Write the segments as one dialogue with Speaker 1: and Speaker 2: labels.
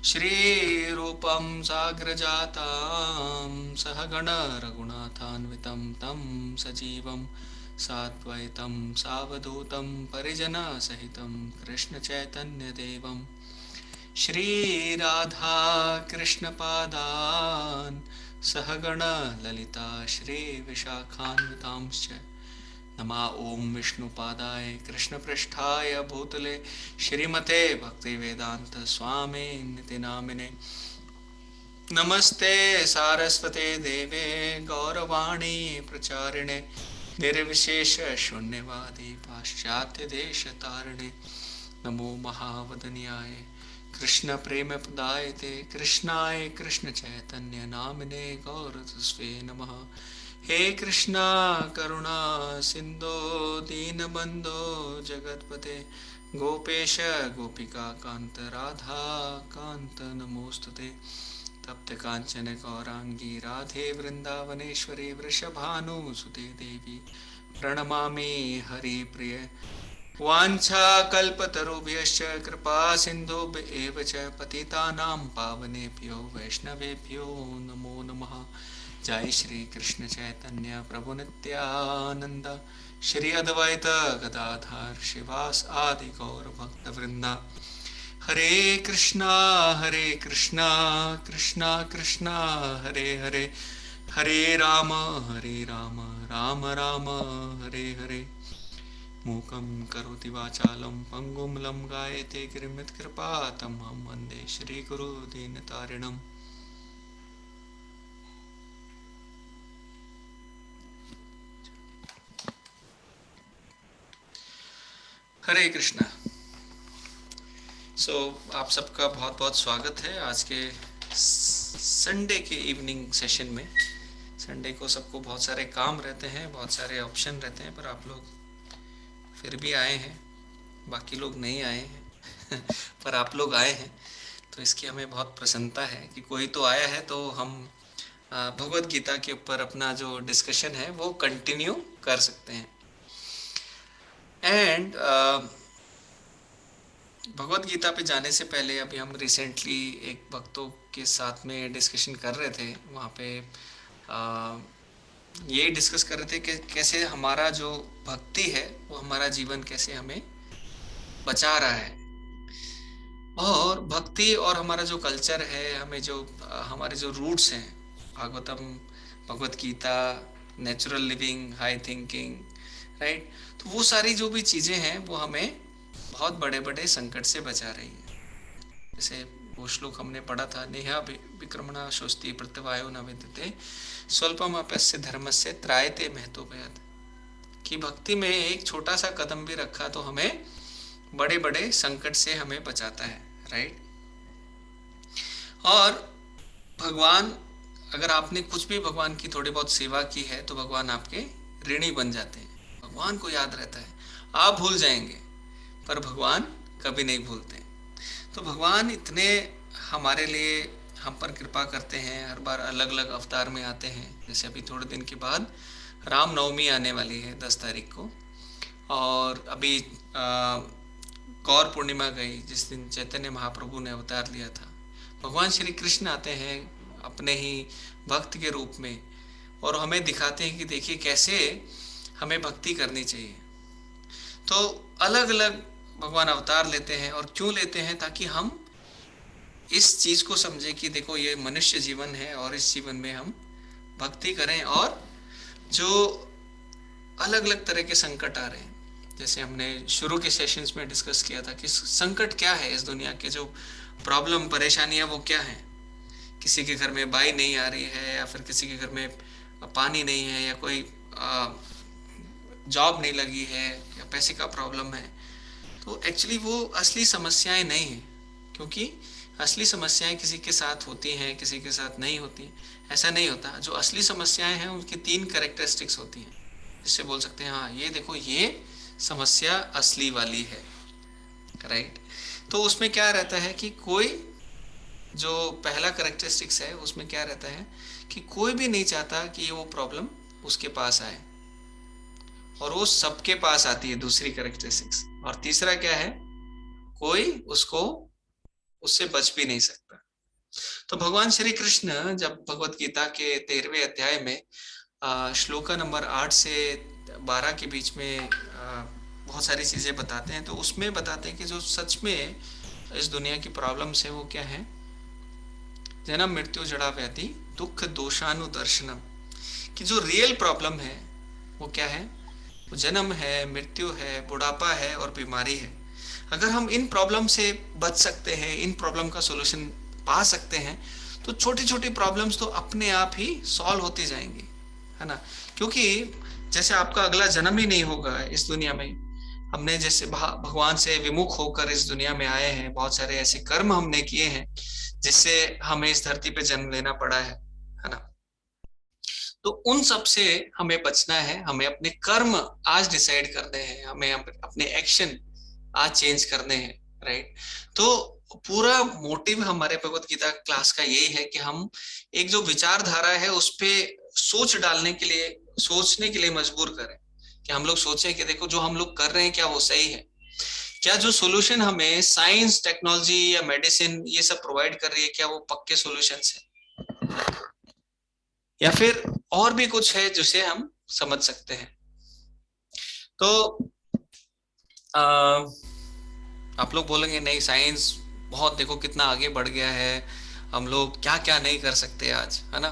Speaker 1: श्रीरूपं साग्रजातां सहगण रघुनाथान्वितं तं सजीवं साद्वैतं सावधूतं परिजनसहितं कृष्णचैतन्यदेवं श्रीराधा कृष्णपादान् सहगण ललिता श्रीविशाखान्वितांश्च नमा ओम विष्णुपादाय कृष्णपृष्ठाय भूतले श्रीमते भक्तिवेदांत स्वामी निति नामिने नमस्ते सारस्वते देवे गौरवाणी प्रचारिणे निर्विशेष शून्यवादी पाश्चात्य देश तारिणे नमो महावदन्याय कृष्ण प्रेम प्रदायते कृष्णाय कृष्ण चैतन्य नामिने गौरतस्वे नमः। हे कृष्णा करुणा सिंधो दीनबंधो जगतपते गोपेश गोपिका कांत राधा कांत नमोस्तुते तप्त कांचन गौरांगी राधे वृंदावनेश्वरी वृषभानुसुते देवी प्रणमामि हरिप्रिय वाञ्छाकल्पतरुभ्यश्च कृपा सिन्धुभ्य एव च पतितानां पावनेभ्यो वैष्णवेभ्यो नमो नमः। जय श्री कृष्ण चैतन्य प्रभु नित्यानंद श्री अद्वैत गदाधर शिवास आदि गौर भक्त वृंदा हरे कृष्णा कृष्णा कृष्णा हरे हरे हरे राम राम राम हरे हरे मूकं करोति वाचालं पङ्गुं लंघयते गिरिमित्कृपातमहं वन्दे श्रीगुरुदीनतारिणम्। हरे कृष्णा। आप सबका बहुत बहुत स्वागत है आज के संडे के इवनिंग सेशन में। संडे को सबको बहुत सारे काम रहते हैं, बहुत सारे ऑप्शन रहते हैं, पर आप लोग फिर भी आए हैं, बाकी लोग नहीं आए हैं पर आप लोग आए हैं तो इसकी हमें बहुत प्रसन्नता है कि कोई तो आया है। तो हम भगवत गीता के ऊपर अपना जो डिस्कशन है वो कंटिन्यू कर सकते हैं। एंड भगवत गीता पे जाने से पहले अभी हम रिसेंटली एक भक्तों के साथ में डिस्कशन कर रहे थे, वहाँ पे ये डिस्कस कर रहे थे कि कैसे हमारा जो भक्ति है वो हमारा जीवन कैसे हमें बचा रहा है, और भक्ति और हमारा जो कल्चर है, हमें जो हमारे जो रूट्स हैं, Bhagavatam, Bhagavad Gita, natural living, high thinking, right, तो वो सारी जो भी चीज़ें हैं वो हमें बहुत बड़े बड़े संकट से बचा रही है। जैसे वो श्लोक हमने पढ़ा था, नेहा विक्रमणा शोस्ति प्रत्यवायो न विद्यते स्वल्पम अपस्य धर्मस्य त्रायते महतोभयात्, कि भक्ति में एक छोटा सा कदम भी रखा तो हमें बड़े बड़े संकट से हमें बचाता है, राइट। और भगवान, अगर आपने कुछ भी भगवान की थोड़ी बहुत सेवा की है तो भगवान आपके ऋणी बन जाते हैं। भगवान को याद रहता है, आप भूल जाएंगे पर भगवान कभी नहीं भूलते। तो भगवान इतने हमारे लिए हम पर कृपा करते हैं, हर बार अलग अलग अवतार में आते हैं। जैसे अभी थोड़े दिन के बाद रामनवमी आने वाली है 10 तारीख को, और अभी गौर पूर्णिमा गई जिस दिन चैतन्य महाप्रभु ने अवतार लिया था। भगवान श्री कृष्ण आते हैं अपने ही भक्त के रूप में और हमें दिखाते हैं कि देखिए कैसे हमें भक्ति करनी चाहिए। तो अलग अलग भगवान अवतार लेते हैं, और क्यों लेते हैं? ताकि हम इस चीज को समझे कि देखो ये मनुष्य जीवन है और इस जीवन में हम भक्ति करें, और जो अलग अलग तरह के संकट आ रहे हैं, जैसे हमने शुरू के सेशंस में डिस्कस किया था कि संकट क्या है, इस दुनिया के जो प्रॉब्लम परेशानियां वो क्या है। किसी के घर में बाई नहीं आ रही है, या फिर किसी के घर में पानी नहीं है, या कोई जॉब नहीं लगी है, या पैसे का प्रॉब्लम है। तो एक्चुअली वो असली समस्याएं नहीं है, क्योंकि असली समस्याएं किसी के साथ होती हैं, किसी के साथ नहीं होती। ऐसा नहीं होता। जो असली समस्याएं हैं उनकी 3 कैरेक्टरिस्टिक्स होती हैं, जिससे बोल सकते हैं हाँ ये देखो ये समस्या असली वाली है, राइट। तो उसमें क्या रहता है कि कोई, जो पहला कैरेक्टरिस्टिक्स है उसमें क्या रहता है कि कोई भी नहीं चाहता कि वो प्रॉब्लम उसके पास आए, और वो सबके पास आती है, दूसरी कैरेक्टरिस्टिक्स। और तीसरा क्या है, कोई उसको उससे बच भी नहीं सकता। तो भगवान श्री कृष्ण जब भगवत गीता के 13वें अध्याय में श्लोका नंबर 8 से 12 के बीच में बहुत सारी चीजें बताते हैं, तो उसमें बताते हैं कि जो सच में इस दुनिया की प्रॉब्लम्स है वो क्या है। जन्म मृत्यु जड़ा व्याधि दुख दोषानुदर्शनम, कि जो रियल प्रॉब्लम है वो क्या है, वो जन्म है, मृत्यु है, बुढ़ापा है और बीमारी है। अगर हम इन प्रॉब्लम से बच सकते हैं, इन प्रॉब्लम का सॉल्यूशन पा सकते हैं, तो छोटी छोटी प्रॉब्लम्स तो अपने आप ही सॉल्व होती जाएंगी, है ना। क्योंकि जैसे आपका अगला जन्म ही नहीं होगा इस दुनिया में, हमने जैसे भगवान से विमुख होकर इस दुनिया में आए हैं, बहुत सारे ऐसे कर्म हमने किए हैं जिससे हमें इस धरती पे जन्म लेना पड़ा है ना। तो उन सब से हमें बचना है, हमें अपने कर्म आज डिसाइड करने हैं, हमें अपने एक्शन आज चेंज करने हैं, राइट। तो पूरा मोटिव हमारे भगवत गीता क्लास का यही है कि हम एक जो विचारधारा है उस पे सोच डालने के लिए, सोचने के लिए मजबूर करें, कि हम लोग सोचें कि देखो जो हम लोग कर रहे हैं क्या वो सही है, क्या जो सॉल्यूशन हमें साइंस टेक्नोलॉजी या मेडिसिन ये सब प्रोवाइड कर रही है क्या वो पक्के सॉल्यूशंस है, या फिर और भी कुछ है जिसे हम समझ सकते हैं। तो आ, आप लोग बोलेंगे नहीं साइंस बहुत देखो कितना आगे बढ़ गया है, हम लोग क्या क्या नहीं कर सकते आज, है ना।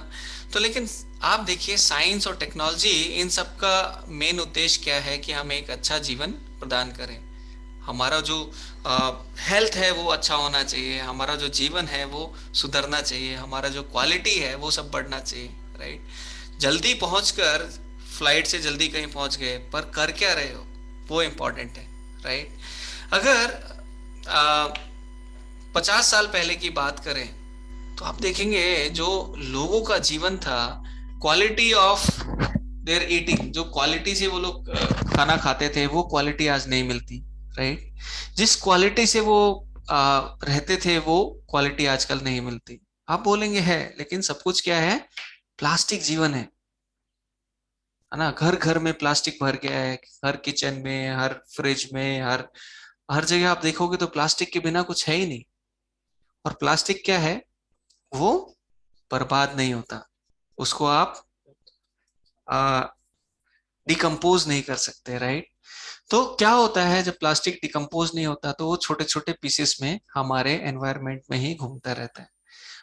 Speaker 1: तो लेकिन आप देखिए साइंस और टेक्नोलॉजी इन सब का मेन उद्देश्य क्या है, कि हम एक अच्छा जीवन प्रदान करें। हमारा जो हेल्थ है वो अच्छा होना चाहिए, हमारा जो जीवन है वो सुधरना चाहिए, हमारा जो क्वालिटी है वो सब बढ़ना चाहिए, राइट। जल्दी पहुंचकर, फ्लाइट से जल्दी कहीं पहुंच गए पर कर क्या रहे हो वो इम्पोर्टेंट है, राइट। अगर 50 साल पहले की बात करें तो आप देखेंगे जो लोगों का जीवन था, क्वालिटी ऑफ देयर ईटिंग, जो क्वालिटी से वो लोग खाना खाते थे वो क्वालिटी आज नहीं मिलती, राइट। जिस क्वालिटी से वो रहते थे वो क्वालिटी आजकल नहीं मिलती। आप बोलेंगे है, लेकिन सब कुछ क्या है, प्लास्टिक जीवन है ना। घर घर में प्लास्टिक भर गया है, हर किचन में, हर फ्रिज में, हर हर जगह आप देखोगे तो प्लास्टिक के बिना कुछ है ही नहीं। और प्लास्टिक क्या है, वो बर्बाद नहीं होता, उसको आप डिकम्पोज नहीं कर सकते, राइट। तो क्या होता है जब प्लास्टिक डिकम्पोज नहीं होता, तो वो छोटे छोटे पीसेस में हमारे एनवायरनमेंट में ही घूमता रहता है।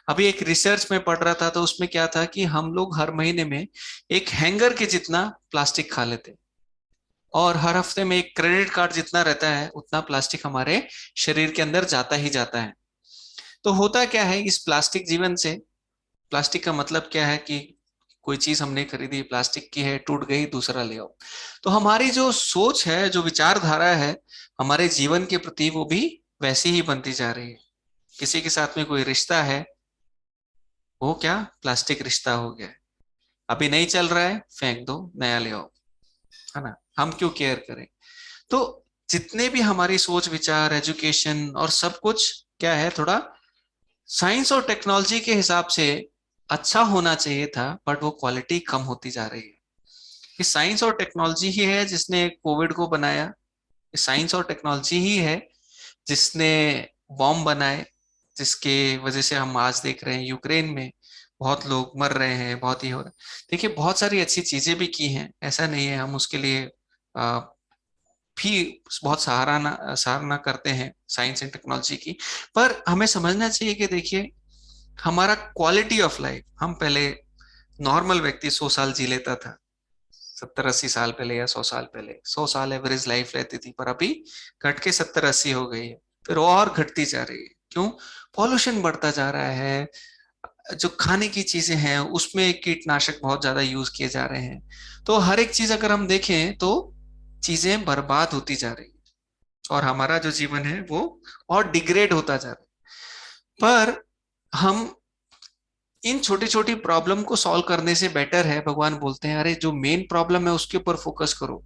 Speaker 1: अभी एक रिसर्च में पढ़ रहा था तो उसमें क्या था कि हम लोग हर महीने में एक हैंगर के जितना प्लास्टिक खा लेते हैं, और हर हफ्ते में एक क्रेडिट कार्ड जितना रहता है उतना प्लास्टिक हमारे शरीर के अंदर जाता ही जाता है। तो होता क्या है इस प्लास्टिक जीवन से, प्लास्टिक का मतलब क्या है कि कोई चीज हमने खरीदी, प्लास्टिक की है, टूट गई, दूसरा ले आओ। तो हमारी जो सोच है, जो विचारधारा है हमारे जीवन के प्रति, वो भी वैसी ही बनती जा रही है। किसी के साथ में कोई रिश्ता है, वो क्या प्लास्टिक रिश्ता हो गया है, अभी नहीं चल रहा है, फेंक दो, नया ले आओ, है ना। हम क्यों केयर करें। तो जितने भी हमारी सोच विचार, एजुकेशन और सब कुछ क्या है, थोड़ा साइंस और टेक्नोलॉजी के हिसाब से अच्छा होना चाहिए था, बट वो क्वालिटी कम होती जा रही है। ये साइंस और टेक्नोलॉजी ही है जिसने कोविड को बनाया, ये साइंस और टेक्नोलॉजी ही है जिसने बॉम्ब बनाए, जिसके वजह से हम आज देख रहे हैं यूक्रेन में बहुत लोग मर रहे हैं, बहुत ही हो रहा है। देखिए बहुत सारी अच्छी चीजें भी की हैं, ऐसा नहीं है, हम उसके लिए भी बहुत सराहना करते हैं साइंस एंड टेक्नोलॉजी की। पर हमें समझना चाहिए कि देखिए हमारा क्वालिटी ऑफ लाइफ, हम पहले नॉर्मल व्यक्ति 100 साल जी लेता था, 70-80 साल पहले या 100 साल पहले, 100 साल एवरेज लाइफ रहती थी, पर अभी घट के 70-80 हो गई है, फिर और घटती जा रही है। क्यों? पॉल्यूशन बढ़ता जा रहा है, जो खाने की चीजें हैं उसमें कीटनाशक बहुत ज्यादा यूज किए जा रहे हैं। तो हर एक चीज अगर हम देखें तो चीजें बर्बाद होती जा रही है, और हमारा जो जीवन है वो और डिग्रेड होता जा रहा है। पर हम इन छोटी छोटी प्रॉब्लम को सॉल्व करने से बेटर है, भगवान बोलते हैं अरे जो मेन प्रॉब्लम है उसके ऊपर फोकस करो,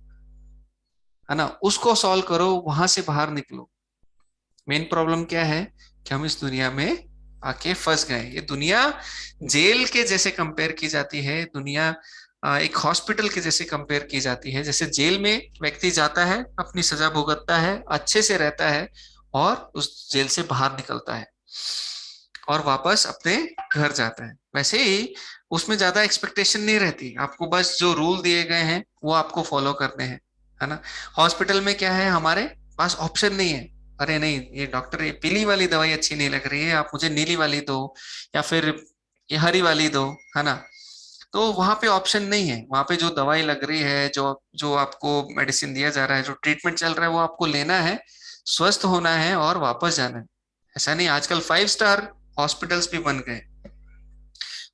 Speaker 1: है ना, उसको सॉल्व करो, वहां से बाहर निकलो। मेन प्रॉब्लम क्या है कि हम इस दुनिया में आके फंस गए। ये दुनिया जेल के जैसे कंपेयर की जाती है, दुनिया एक हॉस्पिटल के जैसे कंपेयर की जाती है। जैसे जेल में व्यक्ति जाता है, अपनी सजा भुगतता है, अच्छे से रहता है और उस जेल से बाहर निकलता है। और वापस अपने घर जाता है। वैसे ही उसमें ज्यादा एक्सपेक्टेशन नहीं रहती, आपको बस जो रूल दिए गए हैं वो आपको फॉलो करने हैं, है ना। हॉस्पिटल में क्या है, हमारे पास ऑप्शन नहीं है, अरे नहीं ये डॉक्टर ये पीली वाली दवाई अच्छी नहीं लग रही है, आप मुझे नीली वाली दो, या फिर ये हरी वाली दो, है ना। तो वहां पे ऑप्शन नहीं है, वहां पे जो दवाई लग रही है, जो जो आपको मेडिसिन दिया जा रहा है, जो ट्रीटमेंट चल रहा है, वो आपको लेना है, स्वस्थ होना है और वापस जाना है। ऐसा नहीं, आजकल 5 स्टार हॉस्पिटल्स भी बन गए,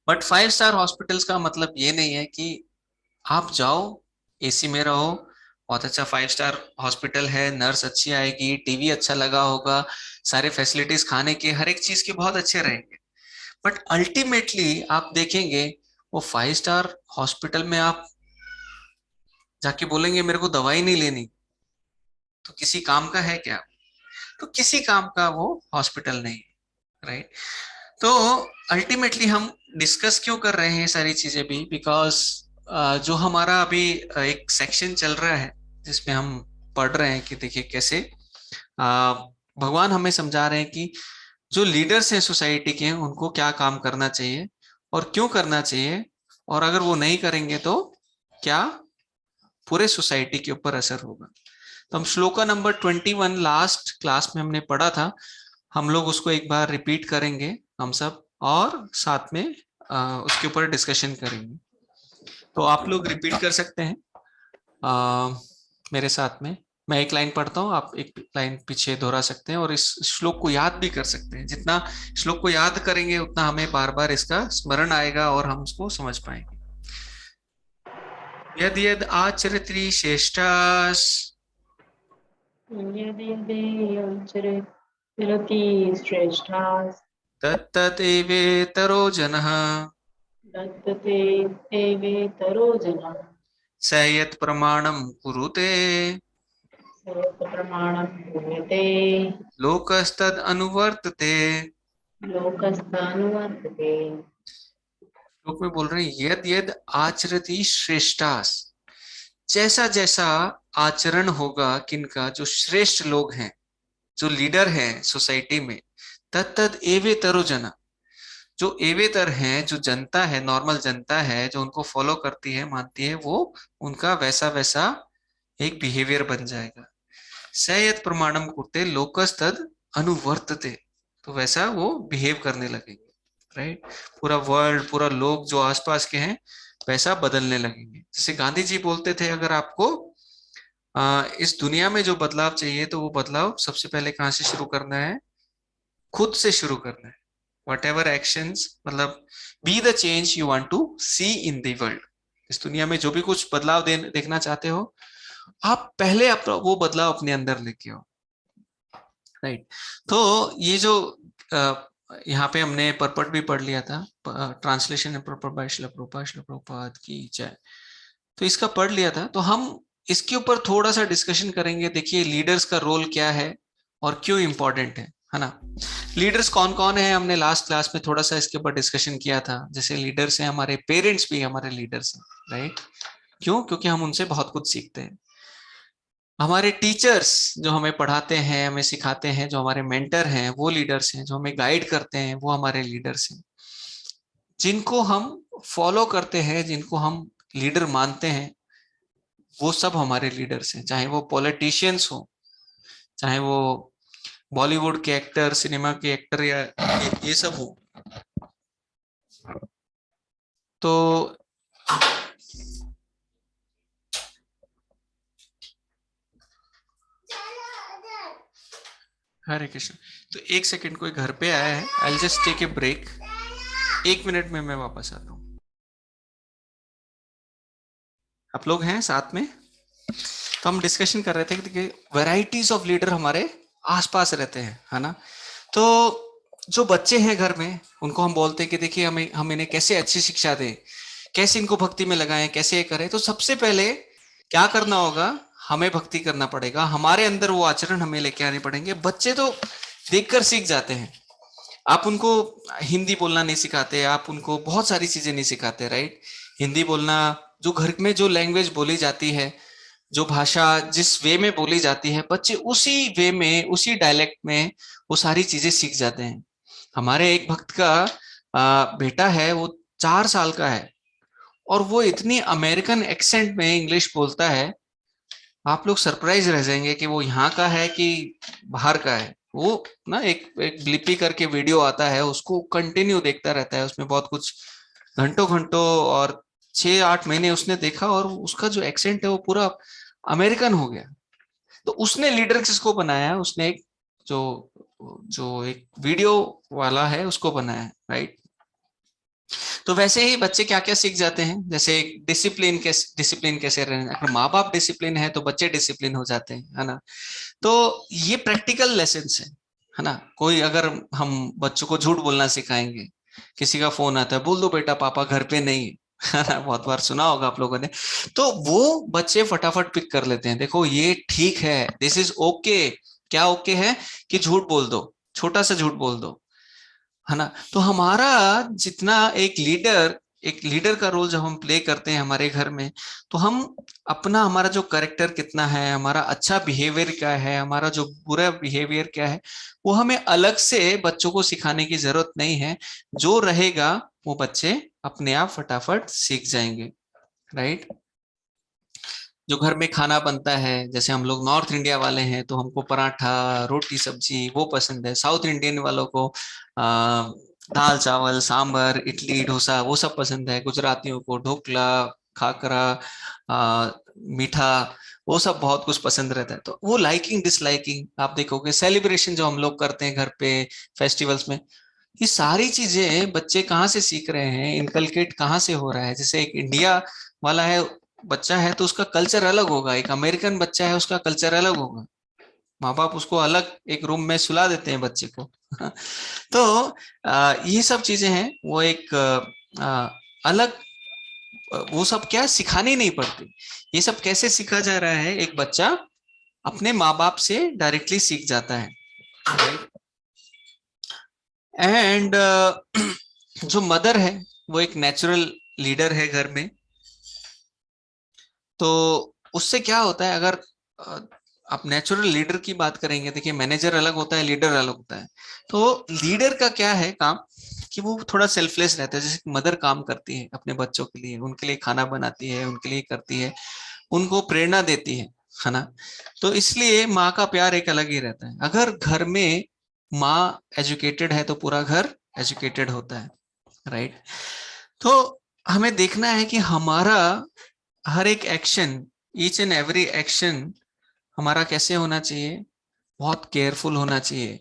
Speaker 1: बट 5 स्टार हॉस्पिटल्स का मतलब ये नहीं है कि आप जाओ एसी में रहो, बहुत अच्छा 5 स्टार हॉस्पिटल है, नर्स अच्छी आएगी, टीवी अच्छा लगा होगा, सारे फैसिलिटीज खाने के हर एक चीज के बहुत अच्छे रहेंगे, बट अल्टीमेटली आप देखेंगे वो 5 स्टार हॉस्पिटल में आप जाके बोलेंगे मेरे को दवाई नहीं लेनी, तो किसी काम का है क्या? तो किसी काम का वो हॉस्पिटल नहीं, राइट। तो अल्टीमेटली हम डिस्कस क्यों कर रहे हैं ये सारी चीजें भी, बिकॉज जो हमारा अभी एक सेक्शन चल रहा है जिसमें हम पढ़ रहे हैं कि देखिए कैसे भगवान हमें समझा रहे हैं कि जो लीडर्स हैं सोसाइटी के उनको क्या काम करना चाहिए और क्यों करना चाहिए, और अगर वो नहीं करेंगे तो क्या पूरे सोसाइटी के ऊपर असर होगा। तो हम श्लोका नंबर 21 लास्ट क्लास में हमने पढ़ा था, हम लोग उसको एक बार रिपीट करेंगे हम सब, और साथ में उसके ऊपर डिस्कशन करेंगे। तो आप लोग रिपीट कर सकते हैं मेरे साथ में। मैं एक लाइन पढ़ता हूँ, आप एक लाइन पीछे दोहरा सकते हैं, और इस श्लोक को याद भी कर सकते हैं। जितना श्लोक को याद करेंगे उतना हमें बार बार इसका स्मरण आएगा और हम उसको समझ पाएंगे। यद यद आचरति श्रेष्ठास
Speaker 2: यदि श्रेष्ठाः
Speaker 1: तत्तत् एवेतरो जनः
Speaker 2: दत्तते एवेतरो जनः
Speaker 1: स यत् प्रमाणं कुरुते
Speaker 2: प्रमाणं क्रियते
Speaker 1: लोकस्तद् अनुवर्तते।
Speaker 2: लोकस्थानुवर्तते।
Speaker 1: लोक में बोल रहे हैं यद यद आचरति श्रेष्ठास, जैसा जैसा आचरण होगा किनका, जो श्रेष्ठ लोग हैं, जो लीडर हैं सोसाइटी में, तत्तद एवेतरो जना, जो एवेतर हैं, जो जनता है, नॉर्मल जनता है, जो उनको फॉलो करती है मानती है, वो उनका वैसा वैसा एक बिहेवियर बन जाएगा। सयत प्रमाणम कुरते लोकस्तद अनुवर्तते, तो वैसा वो बिहेव करने लगेंगे, राइट। पूरा वर्ल्ड, पूरा लोग जो आसपास के हैं वैसा बदलने लगेंगे। जैसे गांधी जी बोलते थे अगर आपको इस दुनिया में जो बदलाव चाहिए तो वो बदलाव सबसे पहले कहाँ से शुरू करना है, खुद से शुरू करना है। वट एवर एक्शंस, मतलब be the change you want to see in the world. इस दुनिया में जो भी कुछ बदलाव देखना चाहते हो, आप पहले वो बदलाव अपने अंदर लेके आओ, राइट। तो ये जो यहाँ पे हमने परपट भी पढ़ लिया था, translation purport by Srila Prabhupada की जय, तो इसका पढ़ लिया था। तो हम इसके ऊपर थोड़ा सा डिस्कशन करेंगे। देखिए लीडर्स का रोल क्या है और क्यों इंपॉर्टेंट है ना। लीडर्स कौन कौन है, हमने लास्ट क्लास में थोड़ा सा इसके ऊपर डिस्कशन किया था। जैसे लीडर्स हैं, हमारे पेरेंट्स भी हमारे लीडर्स हैं, राइट। क्यों? क्योंकि हम उनसे बहुत कुछ सीखते हैं। हमारे टीचर्स जो हमें पढ़ाते हैं, हमें सिखाते हैं, जो हमारे मेंटर हैं वो लीडर्स हैं, जो हमें गाइड करते हैं वो हमारे लीडर्स हैं। जिनको हम फॉलो करते हैं, जिनको हम लीडर मानते हैं, वो सब हमारे लीडर्स हैं। चाहे वो पॉलिटिशियंस हो, चाहे वो बॉलीवुड के एक्टर, सिनेमा के एक्टर, या ये सब हो। तो हरे कृष्ण। तो एक सेकंड, कोई घर पे आया है, I just take a break, 1 minute में मैं वापस आता हूँ। आप लोग हैं साथ में? तो हम डिस्कशन कर रहे थे कि देखिए वैरायटीज ऑफ लीडर हमारे आसपास रहते हैं, है ना। तो जो बच्चे हैं घर में, उनको हम बोलते हैं कि देखिए हम इन्हें कैसे अच्छी शिक्षा दें, कैसे इनको भक्ति में लगाएं, कैसे ये करें। तो सबसे पहले क्या करना होगा, हमें भक्ति करना पड़ेगा, हमारे अंदर वो आचरण हमें लेके आने पड़ेंगे। बच्चे तो देखकर सीख जाते हैं। आप उनको हिंदी बोलना नहीं सिखाते, आप उनको बहुत सारी चीजें नहीं सिखाते, राइट। हिंदी बोलना, जो घर में जो लैंग्वेज बोली जाती है, जो भाषा जिस वे में बोली जाती है, बच्चे उसी वे में, उसी डायलेक्ट में वो सारी चीजें सीख जाते हैं। हमारे एक भक्त का बेटा है, वो 4 साल का है, और वो इतनी अमेरिकन एक्सेंट में इंग्लिश बोलता है, आप लोग सरप्राइज रह जाएंगे कि वो यहाँ का है कि बाहर का है। वो ना एक ब्लिपी करके वीडियो आता है, उसको कंटिन्यू देखता रहता है, उसमें बहुत कुछ घंटों घंटों, और 6-8 महीने उसने देखा, और उसका जो एक्सेंट है वो पूरा अमेरिकन हो गया। तो उसने लीडर किसको बनाया, उसने एक जो जो एक वीडियो वाला है उसको बनाया है, राइट। तो वैसे ही बच्चे क्या क्या सीख जाते हैं, जैसे डिसिप्लिन कैसे रहना, अगर माँ बाप डिसिप्लिन है तो बच्चे डिसिप्लिन हो जाते हैं, है ना। तो ये प्रैक्टिकल लेसन है ना। कोई अगर हम बच्चों को झूठ बोलना सिखाएंगे, किसी का फोन आता है, बोल दो बेटा पापा घर पे नहीं है ना, बहुत बार सुना होगा आप लोगों ने। तो वो बच्चे फटाफट पिक कर लेते हैं, देखो ये ठीक है, दिस इज ओके। क्या ओके है कि झूठ बोल दो, छोटा सा झूठ बोल दो, है ना। तो हमारा जितना एक लीडर का रोल जब हम प्ले करते हैं हमारे घर में, तो हम अपना, हमारा जो करेक्टर कितना है, हमारा अच्छा बिहेवियर क्या है, हमारा जो बुरा बिहेवियर क्या है, वो हमें अलग से बच्चों को सिखाने की जरूरत नहीं है। जो रहेगा वो बच्चे अपने आप फटाफट सीख जाएंगे, राइट। जो घर में खाना बनता है, जैसे हम लोग नॉर्थ इंडिया वाले हैं तो हमको पराठा, रोटी, सब्जी वो पसंद है। साउथ इंडियन वालों को दाल चावल सांबर इडली डोसा वो सब पसंद है। गुजरातियों को ढोकला, खाकरा, मीठा, वो सब बहुत कुछ पसंद रहता है। तो वो लाइकिंग डिसलाइकिंग आप देखोगे, सेलिब्रेशन जो हम लोग करते हैं घर पे, फेस्टिवल्स में, ये सारी चीजें बच्चे कहाँ से सीख रहे हैं, इनकलकेट कहाँ से हो रहा है। जैसे एक इंडिया वाला है बच्चा है तो उसका कल्चर अलग होगा, एक अमेरिकन बच्चा है उसका कल्चर अलग होगा। माँ बाप उसको अलग एक रूम में सुला देते हैं बच्चे को तो ये सब चीजें हैं, वो एक अलग, वो सब क्या सिखानी नहीं पड़ती। ये सब कैसे सीखा जा रहा है, एक बच्चा अपने माँ बाप से डायरेक्टली सीख जाता है, एंड जो मदर है वो एक नेचुरल लीडर है घर में। तो उससे क्या होता है, अगर अ, आप नेचुरल लीडर की बात करेंगे, देखिए मैनेजर अलग होता है, लीडर अलग होता है। तो लीडर का क्या है काम, कि वो थोड़ा सेल्फलेस रहता है। जैसे मदर काम करती है अपने बच्चों के लिए, उनके लिए खाना बनाती है, उनके लिए करती है, उनको प्रेरणा देती है ना। तो इसलिए माँ का प्यार एक अलग ही रहता है। अगर घर में माँ एजुकेटेड है तो पूरा घर एजुकेटेड होता है, राइट। तो हमें देखना है कि हमारा हर एक action, each and every action हमारा कैसे होना चाहिए, बहुत केयरफुल होना चाहिए।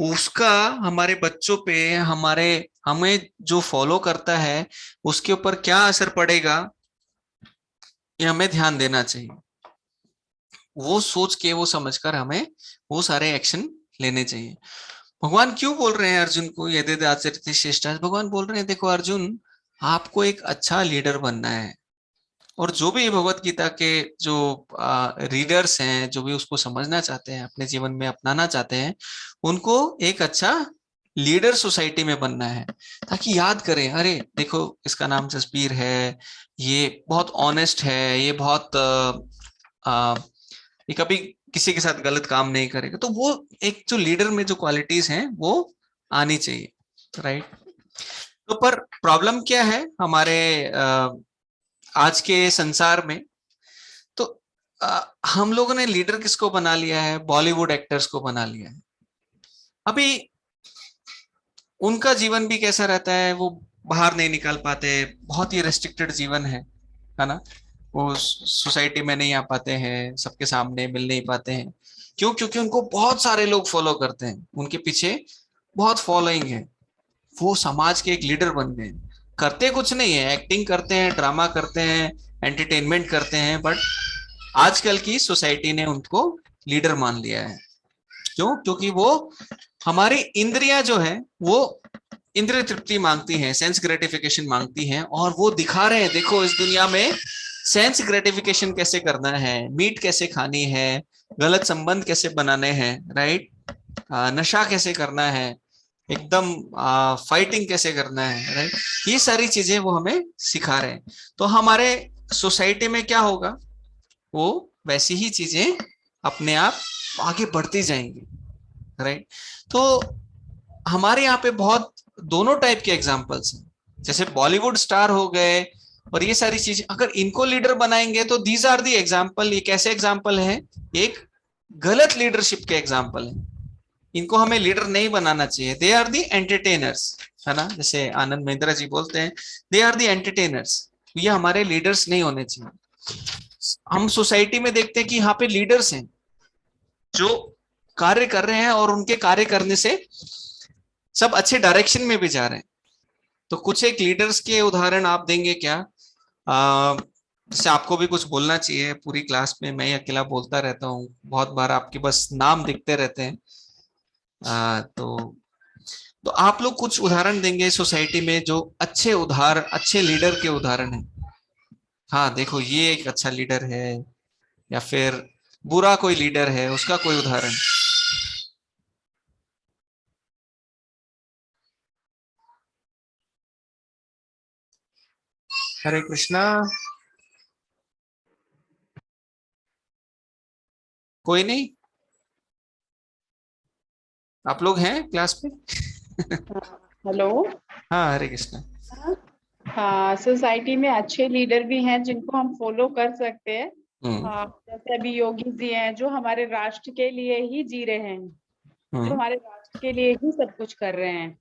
Speaker 1: उसका हमारे बच्चों पे, हमारे, हमें जो फॉलो करता है उसके ऊपर क्या असर पड़ेगा, ये हमें ध्यान देना चाहिए। वो सोच के, वो समझकर हमें वो सारे एक्शन लेने चाहिए। भगवान क्यों बोल रहे हैं अर्जुन को, यदि आचरति श्रेष्ठा, भगवान बोल रहे हैं देखो अर्जुन, आपको एक अच्छा लीडर बनना है। और जो भी भगवत गीता के जो रीडर्स हैं, जो भी उसको समझना चाहते हैं, अपने जीवन में अपनाना चाहते हैं, उनको एक अच्छा लीडर सोसाइटी में बनना है, ताकि याद करें, अरे देखो इसका नाम जसबीर है, ये बहुत ऑनेस्ट है, ये बहुत ये कभी किसी के साथ गलत काम नहीं करेगा। तो वो एक जो लीडर में जो क्वालिटीज हैं वो आनी चाहिए, राइट। तो पर प्रॉब्लम क्या है हमारे आज के संसार में, तो हम लोगों ने लीडर किसको बना लिया है, बॉलीवुड एक्टर्स को बना लिया है। अभी उनका जीवन भी कैसा रहता है, वो बाहर नहीं निकल पाते, बहुत ही रेस्ट्रिक्टेड जीवन है ना। वो सोसाइटी में नहीं आ पाते हैं, सबके सामने मिल नहीं पाते हैं। क्यों? क्योंकि उनको बहुत सारे लोग फॉलो करते हैं, उनके पीछे बहुत फॉलोइंग है। वो समाज के एक लीडर बन गए। करते कुछ नहीं है, एक्टिंग करते हैं, ड्रामा करते हैं, एंटरटेनमेंट करते हैं, बट आजकल की सोसाइटी ने उनको लीडर मान लिया है। क्यों? क्योंकि वो, हमारी इंद्रियां जो है वो इंद्रिय तृप्ति मांगती हैं, सेंस ग्रेटिफिकेशन मांगती हैं, और वो दिखा रहे हैं, देखो इस दुनिया में सेंस ग्रेटिफिकेशन कैसे करना है, मीट कैसे खानी है, गलत संबंध कैसे बनाने हैं, राइट, नशा कैसे करना है, एकदम फाइटिंग कैसे करना है, राइट। ये सारी चीजें वो हमें सिखा रहे हैं। तो हमारे सोसाइटी में क्या होगा, वो वैसी ही चीजें अपने आप आगे बढ़ती जाएंगी, राइट। तो हमारे यहाँ पे बहुत दोनों टाइप के एग्जाम्पल्स हैं, जैसे बॉलीवुड स्टार हो गए और ये सारी चीजें, अगर इनको लीडर बनाएंगे तो दीज आर दी एग्जाम्पल। ये कैसे एग्जाम्पल है? एक गलत लीडरशिप के एग्जाम्पल है। इनको हमें लीडर नहीं बनाना चाहिए। दे आर दी एंटरटेनर्स, है ना, जैसे आनंद महिंद्रा जी बोलते हैं, दे आर दी एंटरटेनर्स। ये हमारे लीडर्स नहीं होने चाहिए। हम सोसाइटी में देखते हैं कि यहाँ पे लीडर्स हैं जो कार्य कर रहे हैं और उनके कार्य करने से सब अच्छे डायरेक्शन में भी जा रहे हैं। तो कुछ एक लीडर्स के उदाहरण आप देंगे क्या? जैसे आपको भी कुछ बोलना चाहिए, पूरी क्लास में मैं ही अकेला बोलता रहता हूँ, बहुत बार आपके बस नाम दिखते रहते हैं। तो आप लोग कुछ उदाहरण देंगे सोसाइटी में जो अच्छे लीडर के उदाहरण हैं। हाँ देखो, ये एक अच्छा लीडर है, या फिर बुरा कोई लीडर है उसका कोई उदाहरण। हरे कृष्णा। कोई नहीं? आप लोग हैं क्लास में?
Speaker 2: हेलो।
Speaker 1: हाँ, हरे कृष्णा।
Speaker 2: हाँ, सोसाइटी में अच्छे लीडर भी हैं जिनको हम फॉलो कर सकते हैं।
Speaker 1: हम्म।
Speaker 2: हाँ, जैसे अभी योगी जी हैं जो हमारे राष्ट्र के लिए ही जी रहे हैं, जो
Speaker 1: हम्म।
Speaker 2: हमारे राष्ट्र के लिए ही सब कुछ कर रहे हैं।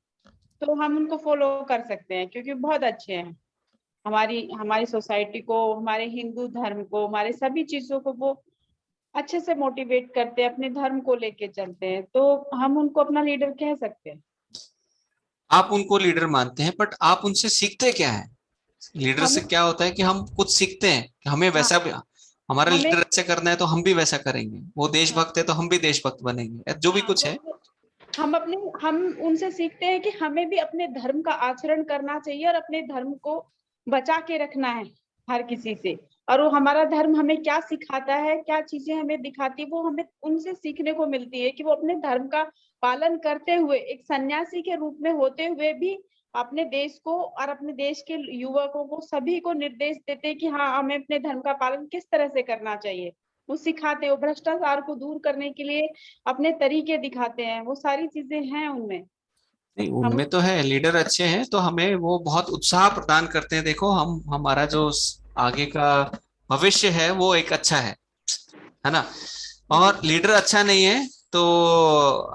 Speaker 2: तो हम उनको फॉलो कर सकते हैं क्योंकि बहुत अच्छे हैं। हमारी हमारी सोसाइटी को, हमारे हिंदू धर्म को, हमारे सभी चीजों को वो अच्छे से मोटिवेट करते हैं, अपने धर्म को लेके चलते हैं, तो हम उनको अपना लीडर कह सकते हैं।
Speaker 1: आप उनको लीडर मानते हैं, बट आप उनसे सीखते क्या है? लीडर से
Speaker 2: हमें
Speaker 1: क्या होता है कि हम कुछ सीखते हैं कि हमें
Speaker 2: हाँ
Speaker 1: वैसा भी, हमारा
Speaker 2: हमें
Speaker 1: लीडर ऐसे करना है तो हम भी वैसा करेंगे। वो
Speaker 2: हाँ
Speaker 1: देशभक्त है तो हम भी देशभक्त बनेंगे, जो भी
Speaker 2: हाँ
Speaker 1: कुछ है।
Speaker 2: वो हम उनसे सीखते हैं कि हमें भी अपने धर्म का आचरण करना चाहिए और अपने धर्म को बचा के रखना है हर किसी से। और वो हमारा धर्म हमें क्या सिखाता है, क्या चीजें हमें दिखाती है, वो हमें उनसे सीखने को मिलती है कि वो अपने धर्म का पालन करते हुए, एक सन्यासी के रूप में होते हुए भी अपने देश को और अपने देश के युवकों को सभी को निर्देश देते हैं कि हाँ, हमें अपने धर्म का पालन किस तरह से करना चाहिए। वो सिखाते हैं, वो भ्रष्टाचार को दूर करने के लिए अपने तरीके दिखाते हैं, वो सारी चीजें हैं उनमें।
Speaker 1: नहीं,
Speaker 2: हम
Speaker 1: उनमें तो है, लीडर अच्छे हैं तो हमें वो बहुत उत्साह प्रदान करते हैं। देखो, हम हमारा जो आगे का भविष्य है वो एक अच्छा है ना। और लीडर अच्छा नहीं है तो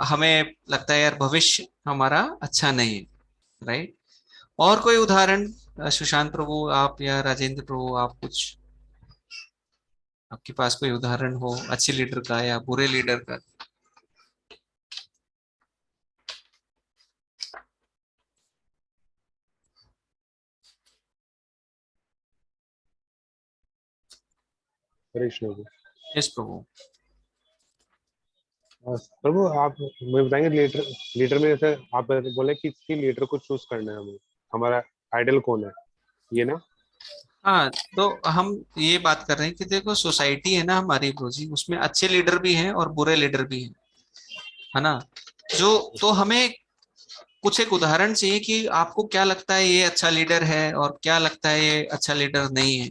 Speaker 1: हमें लगता है यार भविष्य हमारा अच्छा नहीं है, राइट। और कोई उदाहरण, सुशांत प्रभु आप या राजेंद्र प्रभु, आप कुछ, आपके पास कोई उदाहरण हो अच्छे लीडर का या बुरे लीडर का?
Speaker 3: कृष्ण जी।
Speaker 1: यस प्रभु।
Speaker 3: प्रभु आप मुझे बताएंगे लीडर, लीडर में जैसे आप बोले कि किसी लीडर को चूज करना है हमें, हमारा आइडल कौन है, ये ना?
Speaker 1: हाँ, तो हम ये बात कर रहे हैं कि देखो सोसाइटी है ना हमारी ब्रो जी, उसमें अच्छे लीडर भी हैं और बुरे लीडर भी हैं, है ना। जो, तो हमें कुछ एक उदाहरण चाहिए कि आपको क्या लगता है ये अच्छा लीडर है और क्या लगता है ये अच्छा लीडर नहीं है।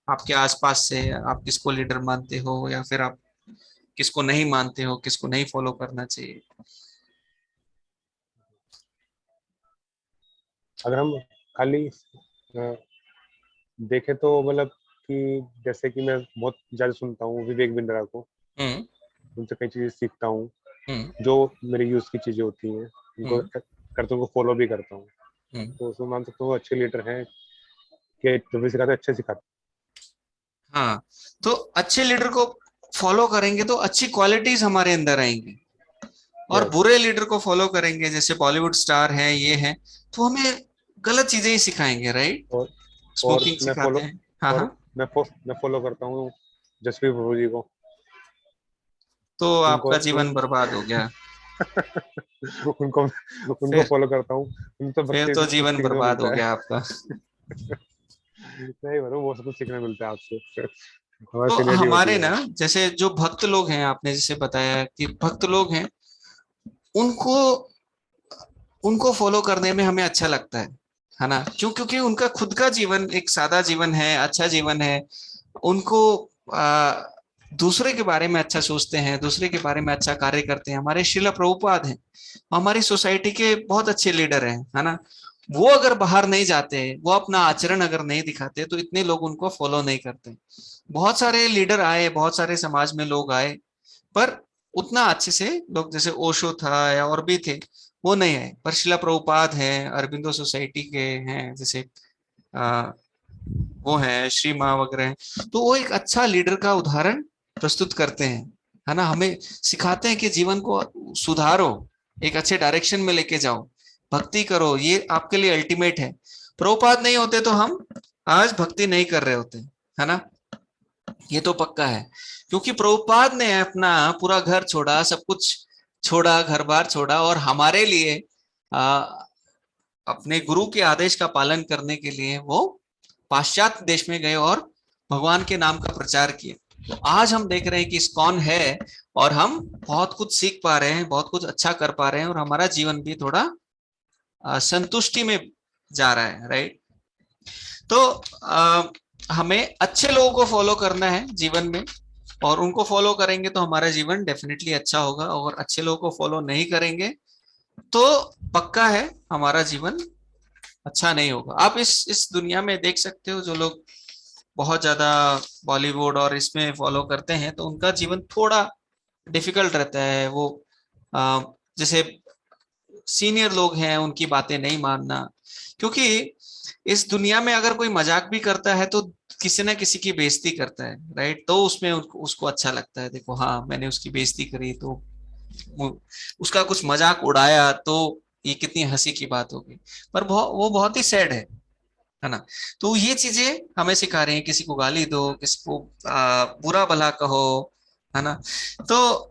Speaker 1: आपके आसपास से आप किसको लीडर मानते हो, या फिर आप किसको नहीं मानते हो, किसको नहीं फॉलो करना चाहिए?
Speaker 3: अगर हम खाली अ, देखें तो मतलब कि जैसे कि मैं बहुत ज्यादा सुनता हूँ विवेक बिंद्रा को,
Speaker 1: हम्म।
Speaker 3: उनसे कई चीजें सीखता हूँ
Speaker 1: हम्म।
Speaker 3: जो मेरे यूज की चीजें होती हैं, उनको
Speaker 1: हम्म।
Speaker 3: करता हूँ, फॉलो भी करता हूँ।
Speaker 1: हम्म।
Speaker 3: तो उसमें मान सकते हो अच्छे लीडर हैं कि जो भी सिखाते हैं अच्छे सिखाते
Speaker 1: हाँ, तो अच्छे लीडर को फॉलो करेंगे तो अच्छी क्वालिटीज हमारे अंदर आएंगी।
Speaker 3: हैं।
Speaker 1: और
Speaker 3: यस।
Speaker 1: बुरे लीडर को फॉलो करेंगे, जैसे बॉलीवुड स्टार हैं ये हैं, तो हमें गलत चीजें ही सिखाएंगे, राइट।
Speaker 3: और और
Speaker 1: स्मोकिंग सिखाते हैं। हाँ हाँ।
Speaker 3: मैं फॉलो करता हूँ जसवीर प्रभु जी को।
Speaker 1: तो
Speaker 3: उनको
Speaker 1: आपका जीवन बर्बाद हो गया।
Speaker 3: उनको उनको
Speaker 1: फिर
Speaker 3: फॉलो करता हूँ। उनसे बहुत
Speaker 1: फिर तो
Speaker 3: कुछ
Speaker 1: जीवन
Speaker 3: सीखने को
Speaker 1: बर्बाद हो
Speaker 3: मिलता है।
Speaker 1: गया आपका।
Speaker 3: नहीं बताऊँ, बहुत कुछ सीखने मिलता है आपसे, हमारा
Speaker 1: तो
Speaker 3: सीनियरिटी होती
Speaker 1: हमारे
Speaker 3: है।
Speaker 1: ना, जैसे जो भक्त लोग हैं, आपने जैसे बताया कि भक्त लोग हैं, उनको उनको फॉलो करने में हमें अच्छा लगता है ना। क्यों? क्योंकि उनका खुद का जीवन एक सादा जीवन है, अच्छा जीवन है। उनको दूसरे के बारे में अच्छा सोचते हैं, दूसरे के बारे में अच्छा कार्य करते हैं। हमारे श्रील प्रभुपाद हैं, हमारी सोसाइटी के बहुत अच्छे लीडर हैं, है ना। वो अगर बाहर नहीं जाते, वो अपना आचरण अगर नहीं दिखाते, तो इतने लोग उनको फॉलो नहीं करते। बहुत सारे लीडर आए, बहुत सारे समाज में लोग आए, पर उतना अच्छे से लोग, जैसे ओशो था या और भी थे, वो नहीं आए। पर शिला प्रभुपाद हैं, अरबिंदो सोसाइटी के हैं, जैसे आ, वो है श्री माँ वगैरह हैं, तो वो एक अच्छा लीडर का उदाहरण प्रस्तुत करते हैं, है ना। हमें सिखाते हैं कि जीवन को सुधारो, एक अच्छे डायरेक्शन में लेके जाओ, भक्ति करो, ये आपके लिए अल्टीमेट है। प्रभुपाद नहीं होते तो हम आज भक्ति नहीं कर रहे होते, है ना। ये तो पक्का है, क्योंकि प्रभुपाद ने अपना पूरा घर छोड़ा, सब कुछ छोड़ा, घर बार छोड़ा, और हमारे लिए अपने गुरु के आदेश का पालन करने के लिए वो पाश्चात्य देश में गए और भगवान के नाम का प्रचार किए। तो आज हम देख रहे हैं कि इस्कॉन है, और हम बहुत कुछ सीख पा रहे हैं, बहुत कुछ अच्छा कर पा रहे हैं, और हमारा जीवन भी थोड़ा संतुष्टि में जा रहा है, राइट। तो हमें अच्छे लोगों को फॉलो करना है जीवन में, और उनको फॉलो करेंगे तो हमारा जीवन डेफिनेटली अच्छा होगा। और अच्छे लोगों को फॉलो नहीं करेंगे तो पक्का है हमारा जीवन अच्छा नहीं होगा। आप इस दुनिया में देख सकते हो, जो लोग बहुत ज्यादा बॉलीवुड और इसमें फॉलो करते हैं, तो उनका जीवन थोड़ा डिफिकल्ट रहता है। वो जैसे सीनियर लोग हैं, उनकी बातें नहीं मानना, क्योंकि इस दुनिया में अगर कोई मजाक भी करता है तो किसी ना किसी की बेइज्जती करता है, राइट। तो उसमें उसको अच्छा लगता है, देखो हाँ मैंने उसकी बेइज्जती करी, तो उसका कुछ मजाक उड़ाया, तो ये कितनी हंसी की बात होगी। पर वो बहुत ही सैड है ना। तो ये चीजें हमें सिखा रही हैं, किसी को गाली दो, किसी को बुरा भला कहो, है ना। तो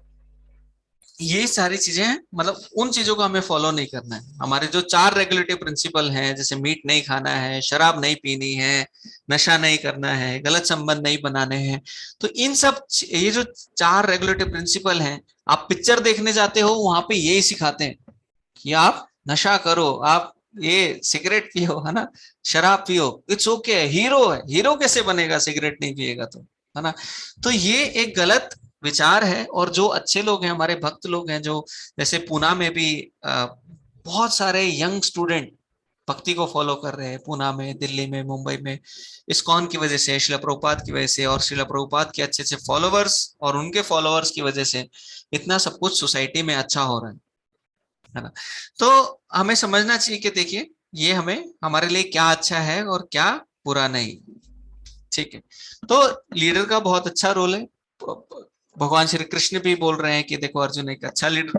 Speaker 1: ये सारी चीजें, मतलब उन चीजों को हमें फॉलो नहीं करना है। हमारे जो 4 रेगुलेटिव प्रिंसिपल हैं, जैसे मीट नहीं खाना है, शराब नहीं पीनी है, नशा नहीं करना है, गलत संबंध नहीं बनाने हैं, तो इन सब, ये जो 4 रेगुलेटिव प्रिंसिपल हैं, आप पिक्चर देखने जाते हो वहां पे यही सिखाते हैं कि आप नशा करो, आप ये सिगरेट पियो, है ना, शराब पियो, इट्स ओके। हीरो है, हीरो कैसे बनेगा सिगरेट नहीं पिएगा तो, है ना। तो ये एक गलत विचार है। और जो अच्छे लोग हैं, हमारे भक्त लोग हैं, जो जैसे पूना में भी बहुत सारे यंग स्टूडेंट भक्ति को फॉलो कर रहे हैं, पूना में, दिल्ली में, मुंबई में, इस्कॉन की वजह से, शिला प्रभुपाद की वजह से, और शिला प्रभुपाद के अच्छे अच्छे फॉलोवर्स और उनके फॉलोवर्स की वजह से इतना सब कुछ सोसाइटी में अच्छा हो रहा है ना। तो हमें समझना चाहिए कि देखिए, ये हमें, हमारे लिए क्या अच्छा है और क्या बुरा नहीं, ठीक है। तो लीडर का बहुत अच्छा रोल है। भगवान श्री कृष्ण भी बोल रहे हैं कि देखो अर्जुन, एक अच्छा लीडर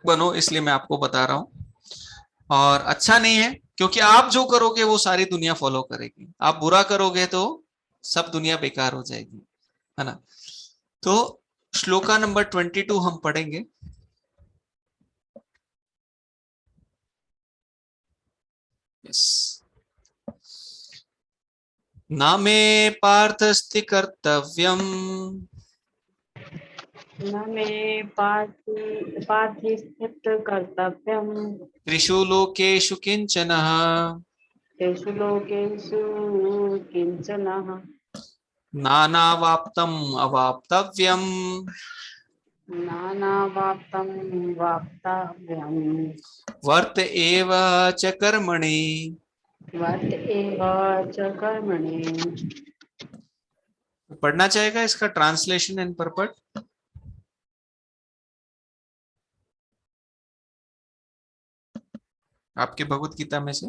Speaker 1: बनो, इसलिए मैं आपको बता रहा हूं। और अच्छा नहीं है, क्योंकि आप जो करोगे वो सारी दुनिया फॉलो करेगी, आप बुरा करोगे तो सब दुनिया बेकार हो जाएगी, है ना। तो श्लोका नंबर 22 हम पढ़ेंगे। न मे पार्थस्ति कर्तव्यम
Speaker 2: न मे पार्थिस्थित कर्तव्यम
Speaker 1: त्रिषु लोकेषु किंचन
Speaker 2: तेषु लोकेषु किंचन
Speaker 1: नानावाप्तम् अवाप्तव्यम
Speaker 2: नानावाप्तं वाप्तव्यं
Speaker 1: वर्त एव च कर्मणि।
Speaker 2: वर्त एव च कर्मणि।
Speaker 1: पढ़ना चाहेगा इसका ट्रांसलेशन एंड परपट। आपके भगवत गीता में से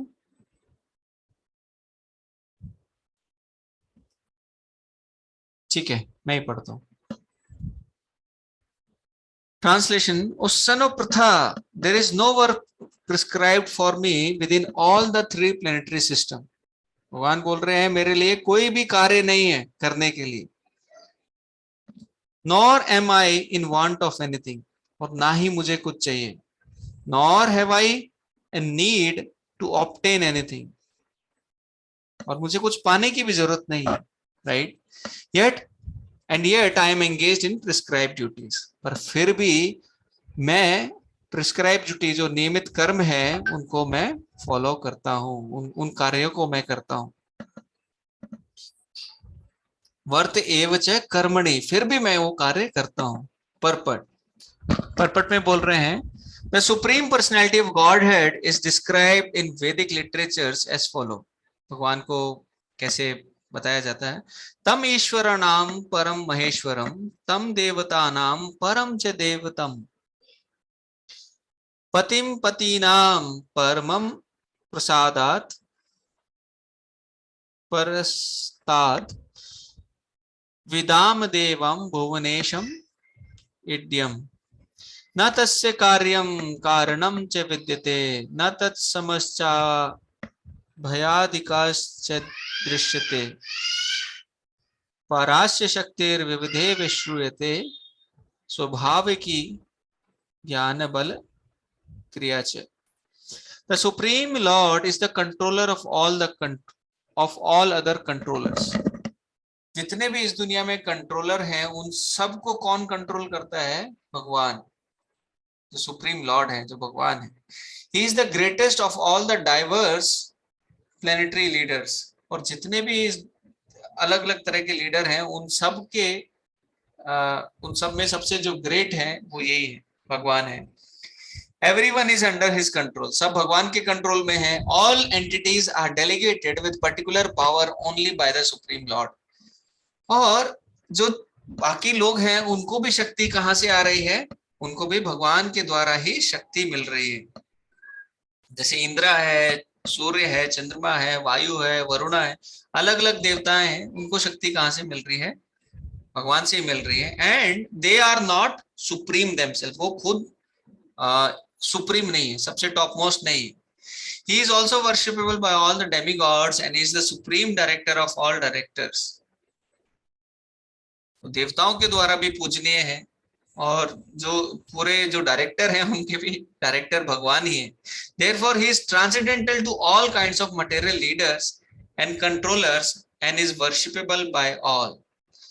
Speaker 1: ठीक है, मैं ही पढ़ता हूँ। Translation: O son of Pratha, there is no work prescribed for me within all the 3 planetary system. भगवान बोल रहे हैं, मेरे लिए कोई भी कार्य नहीं है करने के लिए। Nor am I in want of anything, और ना ही मुझे कुछ चाहिए। Nor have I a need to obtain anything, और मुझे कुछ पाने की भी जरूरत नहीं है, right? Yet I am engaged in prescribed duties. पर फिर भी मैं प्रिस्क्राइब ड्यूटी, जो नियमित कर्म है, उनको मैं फॉलो करता हूँ, उन कार्यों को मैं करता हूँ। वर्त एव च कर्मणि, फिर भी मैं वो कार्य करता हूँ। परपट में बोल रहे हैं, the supreme personality of God head is describe in वैदिक लिटरेचर्स एज फॉलो। भगवान को कैसे बताया जाता है, तम ईश्वर नाम परम महेश्वरम, तम देवता नाम परम च देवतम, पतिम पतीनाम परमम प्रसादात परस्ताद विदाम देवम भुवनेशम इड्यम, न तस्य कार्यम कारणम च विद्यते, न तत्समश्चा भयादिकाश्च दृश्यते, परास्य शक्तिर्विविधे विश्रूयते, स्वाभाविकी ज्ञान बल क्रिया च। The Supreme Lord is the controller of all other controllers. जितने भी इस दुनिया में कंट्रोलर हैं, उन सबको कौन कंट्रोल करता है? भगवान। जो सुप्रीम लॉर्ड है, जो भगवान है, he is the greatest of all the diverse planetary leaders. और जितने भी अलग अलग तरह के लीडर हैं, उन सब में सबसे जो ग्रेट है वो यही है, भगवान है। Everyone is under his control. सब भगवान के कंट्रोल में है। All entities are delegated with particular power only by the Supreme Lord. और जो बाकी लोग हैं, उनको भी शक्ति कहाँ से आ रही है? उनको भी भगवान के द्वारा ही शक्ति मिल रही है। जैसे इंद्र है, सूर्य है, चंद्रमा है, वायु है, वरुणा है, अलग अलग देवताएं हैं, उनको शक्ति कहाँ से मिल रही है? भगवान से ही मिल रही है। And they are not supreme themselves, वो खुद सुप्रीम नहीं है, सबसे टॉप मोस्ट नहीं है। He is also worshipable by all the demigods and is the supreme director of all directors. तो देवताओं के द्वारा भी पूजनीय है, और जो पूरे जो डायरेक्टर हैं, उनके भी डायरेक्टर भगवान ही है। Therefore he is transcendental to all kinds of material leaders and controllers and is worshipable by all.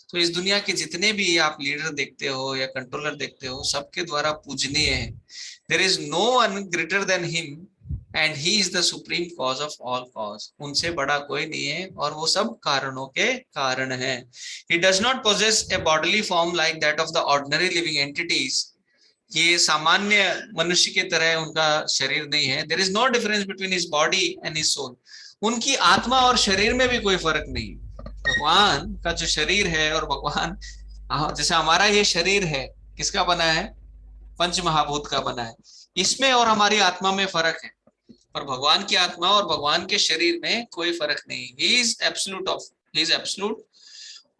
Speaker 1: तो इस दुनिया के जितने भी आप लीडर देखते हो या कंट्रोलर देखते हो, सबके द्वारा पूजनीय है। There is no one greater than him and he is the supreme cause of all cause. उनसे बड़ा कोई नहीं है, और वो सब कारणों के कारण है। He does not possess a bodily form like that of the ordinary living entities. ये सामान्य मनुष्य की तरह उनका शरीर नहीं है। There is no difference between his body and his soul. उनकी आत्मा और शरीर में भी कोई फर्क नहीं। भगवान का जो शरीर है, और भगवान जैसे हमारा ये शरीर है, किसका बना है? पंच महाभूत का बना है। इसमें और हमारी आत्मा में फर्क है, पर भगवान की आत्मा और भगवान के शरीर में कोई फर्क नहीं। He is absolute.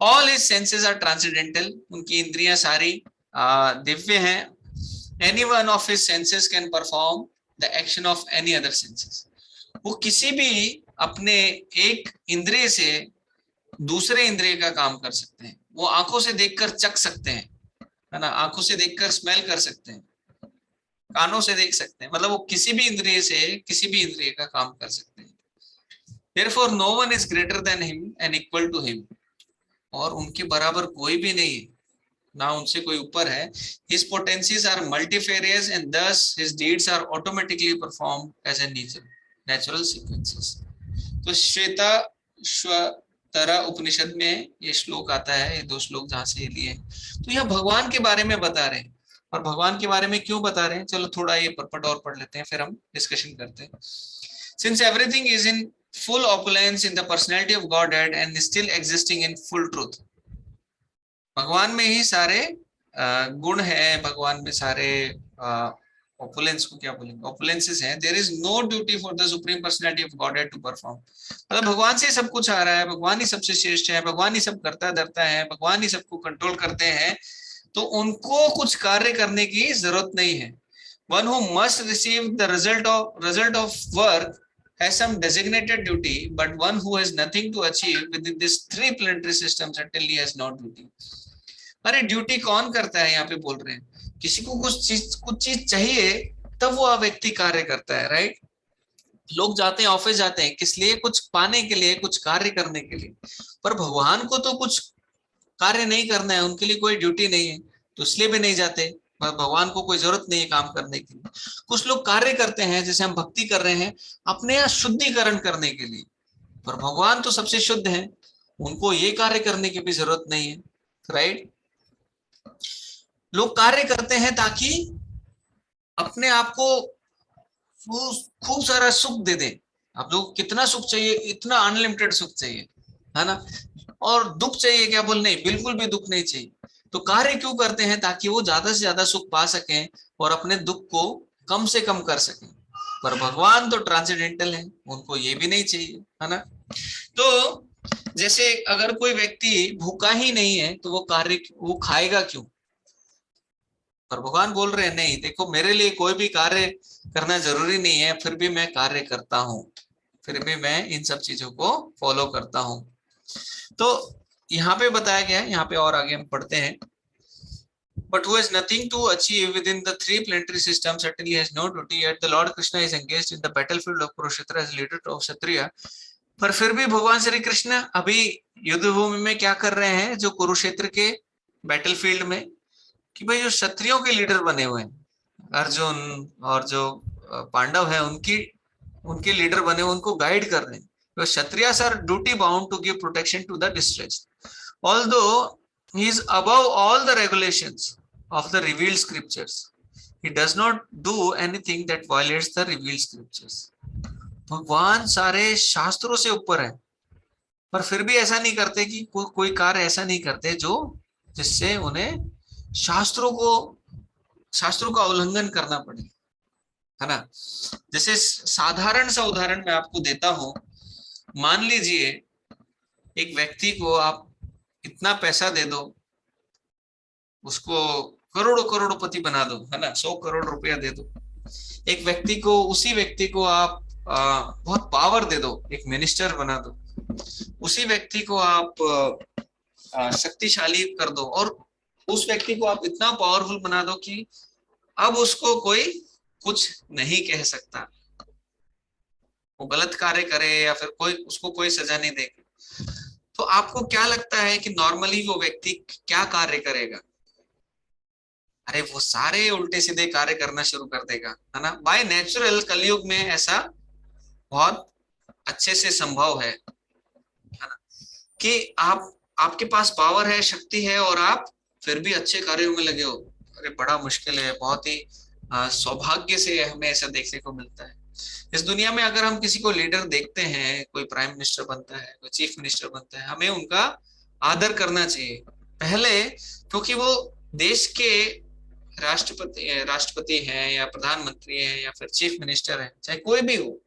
Speaker 1: All his senses are transcendental. उनकी इंद्रियां सारी दिव्य हैं। Any one of his senses can perform the action of any other senses. वो किसी भी अपने एक इंद्रिय से दूसरे इंद्रिय का काम कर सकते हैं। वो आंखों से देखकर चख सकते हैं, है ना, आंखों से देखकर स्मेल कर सकते हैं, कानों से देख सकते हैं, मतलब वो किसी भी इंद्रिय से किसी भी इंद्रिय का काम कर सकते हैं। Therefore no one is greater than him and equal to him. और उनके बराबर कोई भी नहीं है, ना उनसे कोई ऊपर है। His potencies are multifarious and thus his deeds are automatically performed as a natural sequences. तो श्वेता उपनिषद में ये श्लोक आता है, ये 2 श्लोक जहां से ये लिए हैं। तो यह भगवान के बारे में बता रहे हैं। और भगवान के बारे में क्यों बता रहे हैं, चलो थोड़ा ये परपट और पढ़ लेते हैं, फिर हम डिस्कशन करते हैं। Since everything is in full opulence in the personality of Godhead and is still existing in full truth. भगवान में ही सारे गुण है, भगवान में सारे ऑपुलेंस को क्या बोलेंगे, ऑपुलेंसेस हैं। There is no duty for the supreme personality of Godhead to perform. मतलब भगवान से सब कुछ आ रहा है, भगवान ही सबसे श्रेष्ठ है, भगवान ही सब करता धरता है, भगवान ही सबको कंट्रोल करते हैं, तो उनको कुछ कार्य करने की जरूरत नहीं है। One who must receive the result of work has some designated duty, but one who has nothing to achieve within these 3 planetary systems certainly has no duty. अरे ड्यूटी कौन करता है, यहाँ पे बोल रहे हैं किसी को कुछ चीज चाहिए, तब वो व्यक्ति कार्य करता है, राइट। लोग जाते हैं, ऑफिस जाते हैं, किस लिए? कुछ पाने के लिए, कुछ कार्य करने के लिए। पर भगवान को तो कुछ कार्य नहीं करना है, उनके लिए कोई ड्यूटी नहीं है, तो इसलिए भी नहीं जाते। भगवान को कोई जरूरत नहीं है काम करने की। कुछ लोग कार्य करते हैं, जैसे हम भक्ति कर रहे हैं अपने यहाँ शुद्धिकरण करने के लिए, पर भगवान तो सबसे शुद्ध है, उनको ये कार्य करने की भी जरूरत नहीं है, राइट। लोग कार्य करते हैं ताकि अपने आप को वो खूब सारा सुख दे दे। आप लोग कितना सुख चाहिए, इतना अनलिमिटेड सुख चाहिए, है ना। और दुख चाहिए क्या, बोल नहीं, बिल्कुल भी दुख नहीं चाहिए। तो कार्य क्यों करते हैं, ताकि वो ज्यादा से ज्यादा सुख पा सकें और अपने दुख को कम से कम कर सकें। पर भगवान तो ट्रांसेंडेंटल है, उनको ये भी नहीं चाहिए, है ना। तो जैसे अगर कोई व्यक्ति भूखा ही नहीं है तो वो खाएगा क्यों। पर भगवान बोल रहे हैं नहीं, देखो मेरे लिए कोई भी कार्य करना जरूरी नहीं है, फिर भी मैं कार्य करता हूँ, फिर भी मैं इन सब चीजों को फॉलो करता हूँ। तो यहाँ पे बताया गया है, यहाँ पे और आगे हम पढ़ते हैं। But who has nothing to achieve within the three planetary systems certainly has no duty, yet the Lord Krishna is engaged in the battlefield of Kurukshetra as leader of Kshatriya। पर फिर भी भगवान श्री कृष्ण अभी युद्ध भूमि में क्या कर रहे हैं, जो कुरुक्षेत्र के बैटलफील्ड में, कि भाई जो क्षत्रियों के लीडर बने हुए हैं, अर्जुन और जो पांडव है उनकी उनके लीडर बने हुए, उनको गाइड कर रहे हैं। Kshatriyas are duty bound to give protection to the distressed, although he is above all the regulations of the revealed scriptures, he does not do anything that violates the revealed scriptures। भगवान सारे शास्त्रों से ऊपर है, पर फिर भी ऐसा नहीं करते कि कोई कार्य ऐसा नहीं करते जो जिससे उन्हें शास्त्रों का उल्लंघन करना पड़े, है ना। जैसे साधारण सा उदाहरण मैं आपको देता हूं। मान लीजिए एक व्यक्ति को आप इतना पैसा दे दो, उसको करोड़ों करोड़पति बना दो, है ना, 100 करोड़ रुपया दे दो। एक व्यक्ति को, उसी व्यक्ति को आप बहुत पावर दे दो, एक मिनिस्टर बना दो। उसी व्यक्ति को आप शक्तिशाली कर दो, और उस व्यक्ति को आप इतना पावरफुल बना दो कि अब उसको कोई कुछ नहीं कह सकता, वो गलत कार्य करे या फिर उसको कोई सजा नहीं देगा। तो आपको क्या लगता है कि नॉर्मली वो व्यक्ति क्या कार्य करेगा। अरे वो सारे उल्टे सीधे कार्य करना शुरू कर देगा, है ना। बाय नेचुरल कलयुग में ऐसा बहुत अच्छे से संभव है ना, कि आपके पास पावर है, शक्ति है, और आप फिर भी अच्छे कार्यों में लगे हो। अरे बड़ा मुश्किल है, बहुत ही सौभाग्य से हमें ऐसा देखने को मिलता है इस दुनिया में। अगर हम किसी को लीडर देखते हैं, कोई प्राइम मिनिस्टर बनता है, कोई चीफ मिनिस्टर बनता है, हमें उनका आदर करना चाहिए पहले, क्योंकि वो देश के राष्ट्रपति हैं या प्रधानमंत्री हैं या फिर चीफ मिनिस्टर है, चाहे कोई भी हो,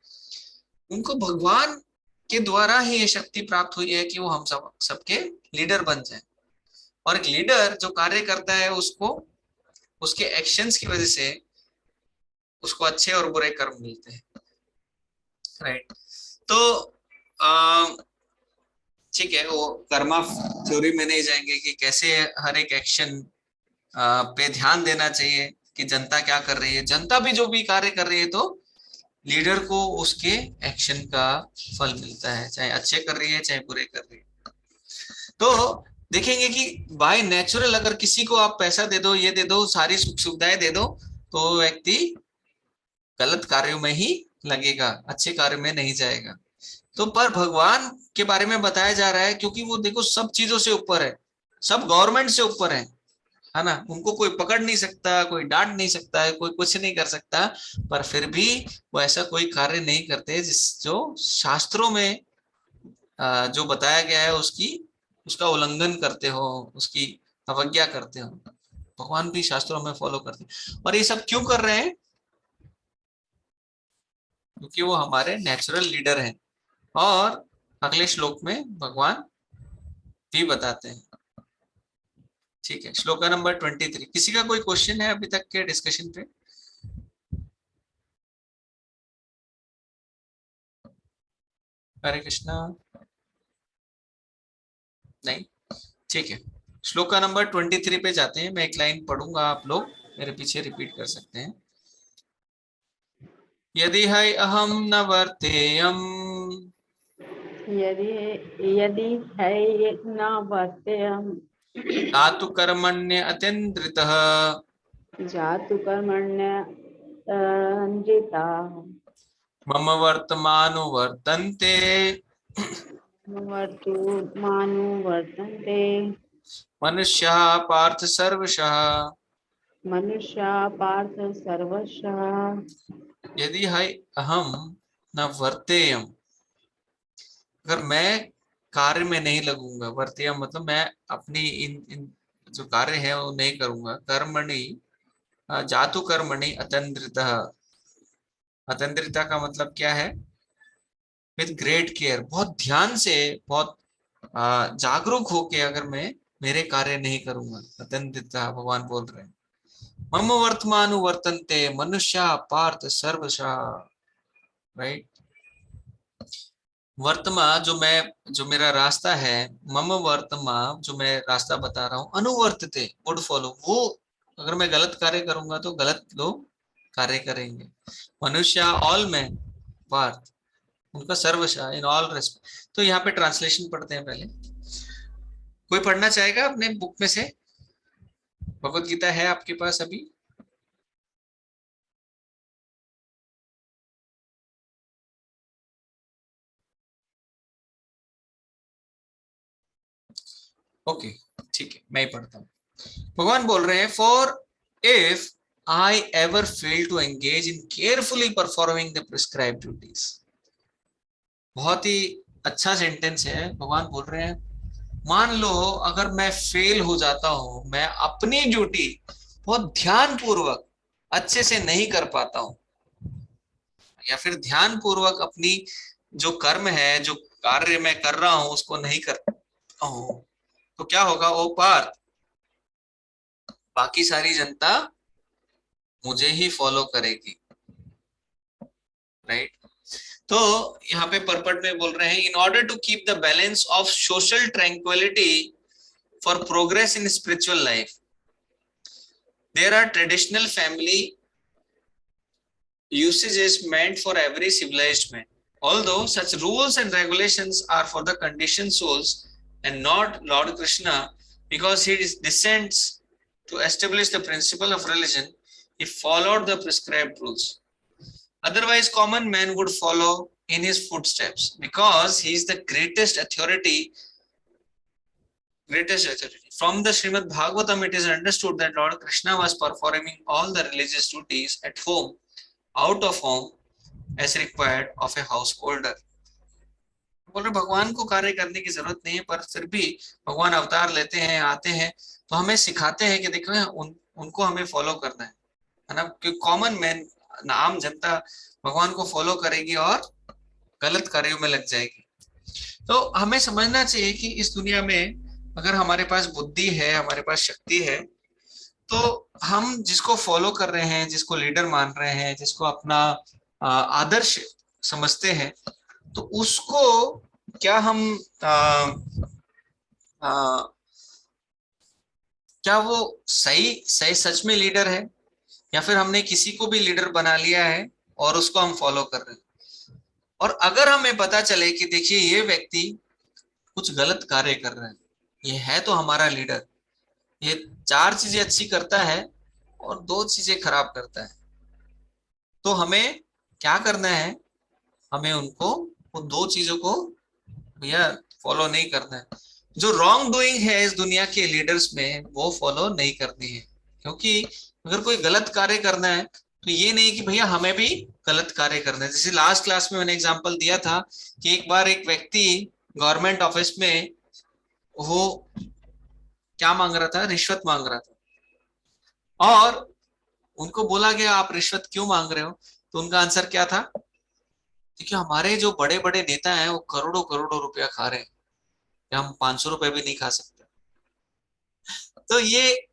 Speaker 1: उनको भगवान के द्वारा ही ये शक्ति प्राप्त हुई है कि वो हम सबके लीडर बन जाए। और एक लीडर जो कार्य करता है, उसको उसके एक्शंस की वजह से उसको अच्छे और बुरे कर्म मिलते हैं, राइट। तो ठीक है, वो कर्मा थ्योरी में नहीं जाएंगे कि कैसे हर एक एक्शन पे ध्यान देना चाहिए कि जनता क्या कर रही है। जनता भी जो भी कार्य कर रही है तो लीडर को उसके एक्शन का फल मिलता है, चाहे अच्छे कर रही है चाहे बुरे कर रही है। तो देखेंगे कि बाय नेचुरल अगर किसी को आप पैसा दे दो, ये दे दो, सारी सुख सुविधाएं दे दो, तो व्यक्ति गलत कार्यों में ही लगेगा, अच्छे कार्य में नहीं जाएगा। तो पर भगवान के बारे में बताया जा रहा है, क्योंकि वो देखो सब चीजों से ऊपर है, सब गवर्नमेंट से ऊपर है ना। उनको कोई पकड़ नहीं सकता, कोई डांट नहीं सकता है, कोई कुछ नहीं कर सकता, पर फिर भी वो ऐसा कोई कार्य नहीं करते जो शास्त्रों में जो बताया गया है उसका उल्लंघन करते हो, उसकी अवज्ञा करते हो। भगवान भी शास्त्रों में फॉलो करते हैं। और ये सब क्यों कर रहे हैं, क्योंकि वो हमारे नेचुरल लीडर हैं। और अगले श्लोक में भगवान भी बताते हैं, ठीक है। श्लोक नंबर 23। किसी का कोई क्वेश्चन है अभी तक के डिस्कशन पे। हरे कृष्णा। नहीं, ठीक है। श्लोक नंबर 23 पे जाते हैं। मैं एक लाइन पढ़ूंगा, आप लोग मेरे पीछे रिपीट कर सकते हैं। यदि है अहम न वर्तेयम,
Speaker 2: यदि है न वर्तेयम,
Speaker 1: धातु कर्मण्य अत्यंत्रितः,
Speaker 2: जातु कर्मण्य नृता,
Speaker 1: मम वर्तमानो वर्तन्ते,
Speaker 2: वर्तमानुवर्तन्ते
Speaker 1: मनुष्यः पार्थ सर्वशः
Speaker 2: मनुष्या पार्थ सर्वशः
Speaker 1: यदि है अहम न वर्तेयम, अगर मैं कार्य में नहीं लगूंगा, वर्तेयम मतलब मैं अपनी इन जो कार्य है वो नहीं करूंगा, कर्मणि जातु कर्मणि अतंद्रितः, अतंद्रिता का मतलब क्या है, विद ग्रेट केयर, बहुत ध्यान से, बहुत जागरूक होके अगर मैं मेरे कार्य नहीं करूंगा, अतंद्रिता भगवान बोल रहे हैं। मम वर्तमानु वर्तन्ते मनुष्य पार्थ सर्वशः, राइट। वर्तमा जो मेरा रास्ता है, मम वर्तमा जो मैं रास्ता बता रहा हूँ, अनुवर्तते वुड फॉलो, वो अगर मैं गलत कार्य करूंगा तो गलत लोग कार्य करेंगे। मनुष्य ऑल मैन, पार्थ उनका सर्वशः इन ऑल रेस्पेक्ट। तो यहाँ पे ट्रांसलेशन पढ़ते हैं पहले। कोई पढ़ना चाहेगा अपने बुक में से? भगवत गीता है आपके पास अभी? ओके, ठीक है, मैं ही पढ़ता हूँ। भगवान बोल रहे हैं, for if I ever fail to engage in carefully performing the prescribe duties. बहुत ही अच्छा सेंटेंस है। भगवान बोल रहे हैं, मान लो अगर मैं फेल हो जाता हूं, मैं अपनी ड्यूटी बहुत ध्यान पूर्वक अच्छे से नहीं कर पाता हूं, या फिर ध्यान पूर्वक अपनी जो कर्म है, जो कार्य मैं कर रहा हूं उसको नहीं कर पाता हूं, तो क्या होगा? ओ पार्थ, बाकी सारी जनता मुझे ही फॉलो करेगी, राइट। तो यहाँ पे परपट में बोल रहे हैं, in order to keep the balance of social tranquillity for progress in spiritual life, there are traditional family usages meant for every civilized man. Although such rules and regulations are for the conditioned souls and not Lord Krishna, because he descends to establish the principle of religion, he followed the prescribed rules. Otherwise, common man would follow in his footsteps, because he is the greatest authority. From the Srimad Bhagavatam, it is understood that Lord Krishna was performing all the religious duties at home, out of home, as required of a householder. बोल रहे भगवान को कार्य करने की जरूरत नहीं है, पर फिर भी भगवान अवतार लेते हैं, आते हैं, तो हमें सिखाते हैं कि देखो उनको हमें फॉलो करना है ना, कि कॉमन मैन, आम जनता भगवान को फॉलो करेगी और गलत कार्यों में लग जाएगी। तो हमें समझना चाहिए कि इस दुनिया में अगर हमारे पास बुद्धि है, हमारे पास शक्ति है, तो हम जिसको फॉलो कर रहे हैं, जिसको लीडर मान रहे हैं, जिसको अपना आदर्श समझते हैं, तो उसको क्या हम क्या वो सही सही सच में लीडर है, या फिर हमने किसी को भी लीडर बना लिया है और उसको हम फॉलो कर रहे हैं। और अगर हमें पता चले कि देखिए ये व्यक्ति कुछ गलत कार्य कर रहा है, ये है तो हमारा लीडर, ये 4 चीजें अच्छी करता है और 2 चीजें खराब करता है, तो हमें क्या करना है? हमें उनको वो 2 चीजों को भैया फॉलो नहीं करना है। जो रॉन्ग डूइंग है इस दुनिया के लीडर्स में, वो फॉलो नहीं करनी है। क्योंकि अगर कोई गलत कार्य करना है तो ये नहीं कि भैया हमें भी गलत कार्य करना है। जैसे लास्ट क्लास में मैंने एग्जांपल दिया था कि एक बार एक व्यक्ति गवर्नमेंट ऑफिस में वो क्या मांग रहा था? रिश्वत मांग रहा था। और उनको बोला गया आप रिश्वत क्यों मांग रहे हो? तो उनका आंसर क्या था? देखिए हमारे जो बड़े बड़े नेता हैं वो करोड़ों करोड़ों रुपया खा रहे हैं, या हम 500 रुपए भी नहीं खा सकते। तो ये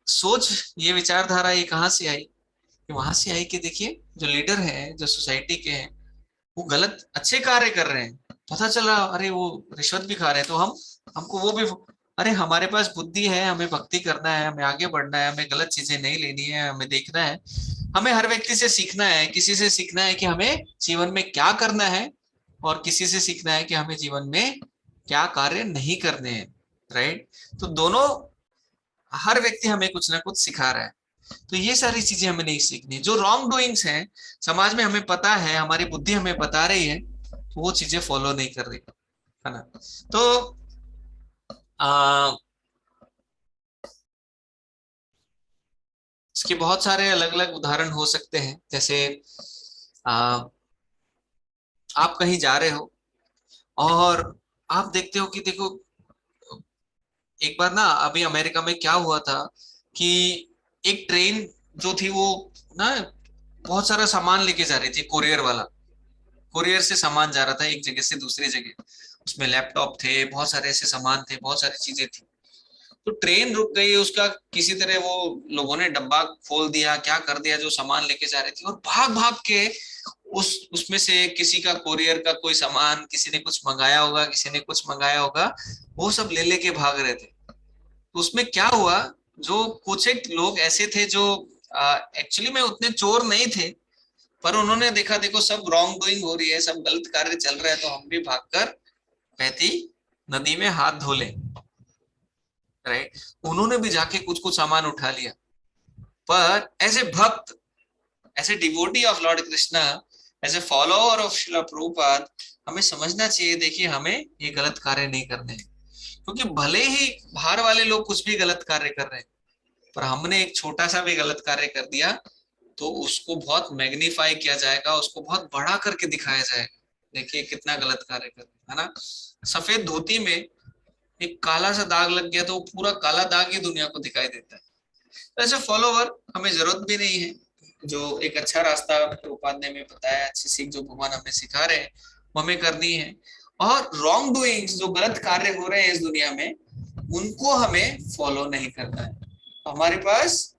Speaker 1: सोच, ये विचारधारा ये कहाँ से आई? वहां से आई कि देखिए जो लीडर है, जो सोसाइटी के हैं, वो गलत अच्छे कार्य कर रहे हैं, पता चला अरे वो रिश्वत भी खा रहे हैं, तो हमको वो भी, अरे हमारे पास बुद्धि है, हमें भक्ति करना है, हमें आगे बढ़ना है, हमें गलत चीजें नहीं लेनी है, हमें देखना है, हमें हर व्यक्ति से सीखना है, किसी से सीखना है कि हमें जीवन में क्या करना है, और किसी से सीखना है कि हमें जीवन में क्या कार्य नहीं करने हैं, राइट। तो दोनों, हर व्यक्ति हमें कुछ ना कुछ सिखा रहा है। तो ये सारी चीजें हमें नहीं सीखनी। जो रॉन्ग डूइंग्स हैं समाज में, हमें पता है, हमारी बुद्धि हमें बता रही है, तो वो चीजें फॉलो नहीं कर रही। है ना। तो इसके बहुत सारे अलग अलग उदाहरण हो सकते हैं। जैसे आ, आप कहीं जा रहे हो और आप देखते हो कि देखो, एक बार ना अभी अमेरिका में क्या हुआ था कि एक ट्रेन जो थी वो ना बहुत सारा सामान लेके जा रही थी, कोरियर वाला, कोरियर से सामान जा रहा था एक जगह से दूसरी जगह। उसमें लैपटॉप थे, बहुत सारे ऐसे सामान थे, बहुत सारी चीजें थी। तो ट्रेन रुक गई, उसका किसी तरह वो लोगों ने डब्बा खोल दिया, क्या कर दिया, जो सामान लेके जा रहे थे, और भाग भाग के उसमें से किसी का कोरियर का कोई सामान, किसी ने कुछ मंगाया होगा, किसी ने कुछ मंगाया होगा, वो सब ले लेके भाग रहे थे। तो उसमें क्या हुआ, जो कुछ एक लोग ऐसे थे जो एक्चुअली में उतने चोर नहीं थे, पर उन्होंने देखा देखो सब रॉन्ग डूइंग हो रही है, सब गलत कार्य चल रहा है, तो हम भी भागकर बहती नदी में हाथ धो लें। राइट, उन्होंने भी जाके कुछ कुछ सामान उठा लिया। पर as a bhakta, as a devotee of Lord Krishna, as a follower of Srila Prabhupada, हमें समझना चाहिए, देखिए हमें ये गलत कार्य नहीं करने हैं। क्योंकि भले ही बाहर वाले लोग कुछ भी गलत कार्य कर रहे हैं, पर हमने एक छोटा सा भी गलत कार्य कर दिया तो उसको बहुत मैग्नीफाई किया जाएगा, उसको बहुत बड़ा करके दिखाया जाएगा, देखिए कितना गलत कार्य कर रहे हैं, है ना। सफेद धोती में एक काला सा दाग लग गया तो वो पूरा काला दाग ही दुनिया को दिखाई देता है। तो ऐसे फॉलोवर हमें जरूरत भी नहीं है। जो एक अच्छा रास्ता प्रभुपाद ने हमें बताया, अच्छी सीख जो भगवान हमें सिखा रहे हैं, वो हमें करनी है। और रॉन्ग डूइंग्स, जो गलत कार्य हो रहे हैं इस दुनिया में, उनको हमें फॉलो नहीं करना है। तो हमारे पास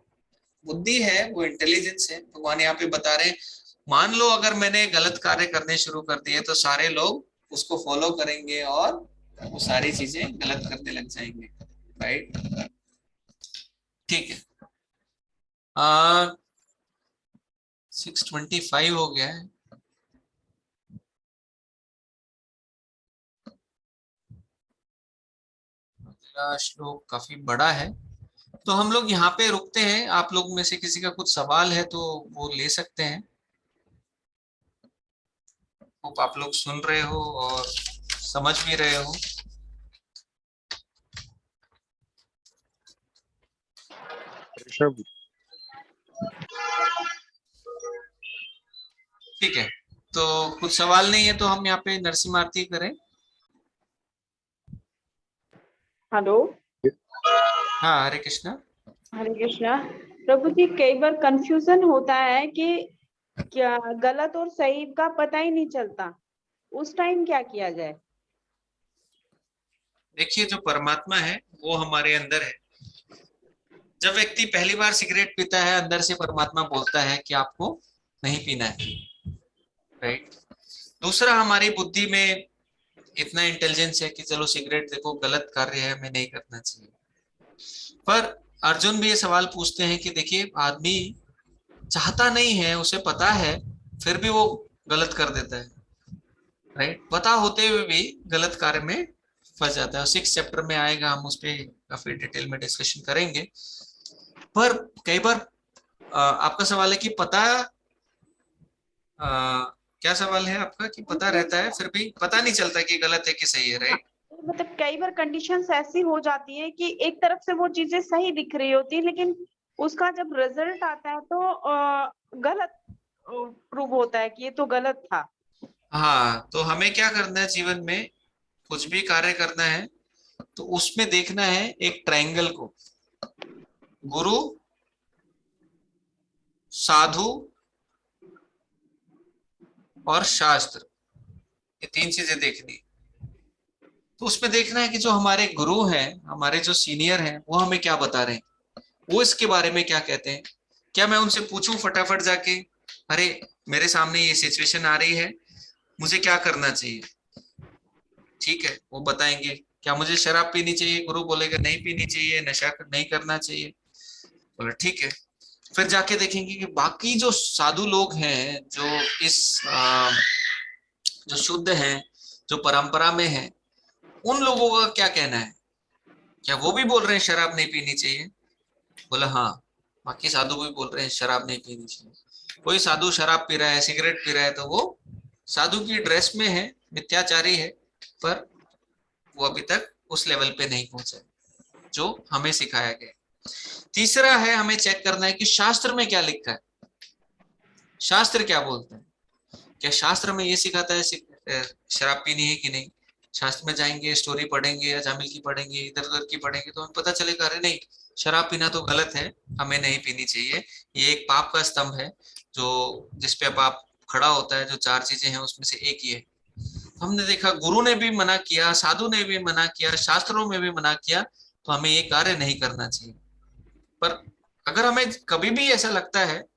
Speaker 1: बुद्धि है, वो इंटेलिजेंस है। भगवान यहाँ पे बता रहे हैं, मान लो अगर मैंने गलत कार्य करने शुरू कर दिए तो सारे लोग उसको फॉलो करेंगे और वो सारी चीजें गलत करने लग जाएंगे। राइट, ठीक है। 6:25 हो गया है। अगला श्लोक काफी बड़ा है, तो हम लोग यहाँ पे रुकते हैं। आप लोग में से किसी का कुछ सवाल है तो वो ले सकते हैं। होप आप लोग सुन रहे हो और समझ भी रहे हो।
Speaker 3: ऋषभ,
Speaker 1: ठीक है, तो कुछ सवाल नहीं है तो हम यहाँ पे नरसिम्हा आरती करें।
Speaker 2: हेलो।
Speaker 1: हाँ, हरे कृष्णा।
Speaker 2: हरे कृष्णा। प्रभु जी, कई बार कंफ्यूजन होता है कि क्या गलत और सही का पता ही नहीं चलता, उस टाइम क्या किया जाए?
Speaker 1: देखिए, जो परमात्मा है वो हमारे अंदर है। जब व्यक्ति पहली बार सिगरेट पीता है, अंदर से परमात्मा बोलता है कि आपको नहीं पीना है। राइट। दूसरा, हमारी बुद्धि में इतना इंटेलिजेंस है कि चलो सिगरेट देखो गलत कार्य है, हमें नहीं करना चाहिए। पर अर्जुन भी ये सवाल पूछते हैं कि देखिए, आदमी चाहता नहीं है, उसे पता है, फिर भी वो गलत कर देता है। राइट, पता होते हुए भी गलत कार्य में फंस जाता है। 6 चैप्टर में आएगा, हम उस पर काफी डिटेल में डिस्कशन करेंगे। पर कई बार आपका सवाल है कि पता, क्या सवाल है आपका, कि पता रहता है फिर भी पता नहीं चलता कि गलत है कि सही है। राइट,
Speaker 2: मतलब कई बार कंडीशंस ऐसी हो जाती है कि एक तरफ से वो चीजें सही दिख रही होती है, लेकिन उसका जब रिजल्ट आता है तो गलत प्रूव होता है कि ये तो गलत था।
Speaker 1: हाँ, तो हमें क्या करना है जीवन में, कुछ भी कार्य करना है तो उसमें देखना है एक ट्रायंगल को। गुरु, साधु और शास्त्र, ये 3 चीजें देखनी। तो उसमें देखना है कि जो हमारे गुरु हैं, हमारे जो सीनियर हैं, वो हमें क्या बता रहे हैं, वो इसके बारे में क्या कहते हैं। क्या मैं उनसे पूछूं फटाफट जाके, अरे मेरे सामने ये सिचुएशन आ रही है, मुझे क्या करना चाहिए। ठीक है, वो बताएंगे। क्या मुझे शराब पीनी चाहिए, गुरु बोलेगा नहीं पीनी चाहिए, नशा नहीं करना चाहिए। बोला ठीक है। फिर जाके देखेंगे कि बाकी जो साधु लोग हैं, जो इस जो शुद्ध हैं, जो परंपरा में हैं, उन लोगों का क्या कहना है। क्या वो भी बोल रहे हैं शराब नहीं पीनी चाहिए। बोला हाँ, बाकी साधु भी बोल रहे हैं शराब नहीं पीनी चाहिए। कोई साधु शराब पी रहा है, सिगरेट पी रहा है, तो वो साधु की ड्रेस में है, मिथ्याचारी है, पर वो अभी तक उस लेवल पे नहीं पहुंचा जो हमें सिखाया गया। तीसरा है, हमें चेक करना है कि शास्त्र में क्या लिखा है, शास्त्र क्या बोलते हैं। क्या शास्त्र में ये सिखाता है शराब पीनी है कि नहीं? शास्त्र में जाएंगे, स्टोरी पढ़ेंगे, अजामिल की पढ़ेंगे, इधर उधर की पढ़ेंगे तो हमें पता चलेगा अरे नहीं, शराब पीना तो गलत है, हमें नहीं पीनी चाहिए, ये एक पाप का स्तंभ है जो जिसपे पाप खड़ा होता है, जो 4 चीजें हैं उसमें से एक ही है। हमने देखा गुरु ने भी मना किया, साधु ने भी मना किया, शास्त्रों में भी मना किया, तो हमें ये कार्य नहीं करना चाहिए। पर अगर हमें कभी भी ऐसा लगता है,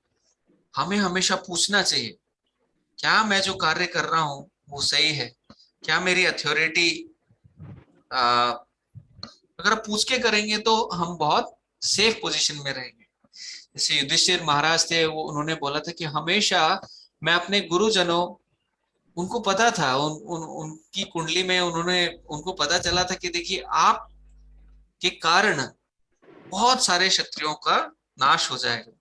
Speaker 1: हमें हमेशा पूछना चाहिए क्या मैं जो कार्य कर रहा हूं वो सही है, क्या मेरी अथॉरिटी, अगर पूछ के करेंगे तो हम बहुत सेफ पोजीशन में रहेंगे। जैसे युधिष्ठिर महाराज थे, वो उन्होंने बोला था कि हमेशा मैं अपने गुरुजनों, उनको पता था उनकी कुंडली में उनको पता चला था कि देखिए आप के कारण बहुत सारे क्षत्रियों का नाश हो जाएगा,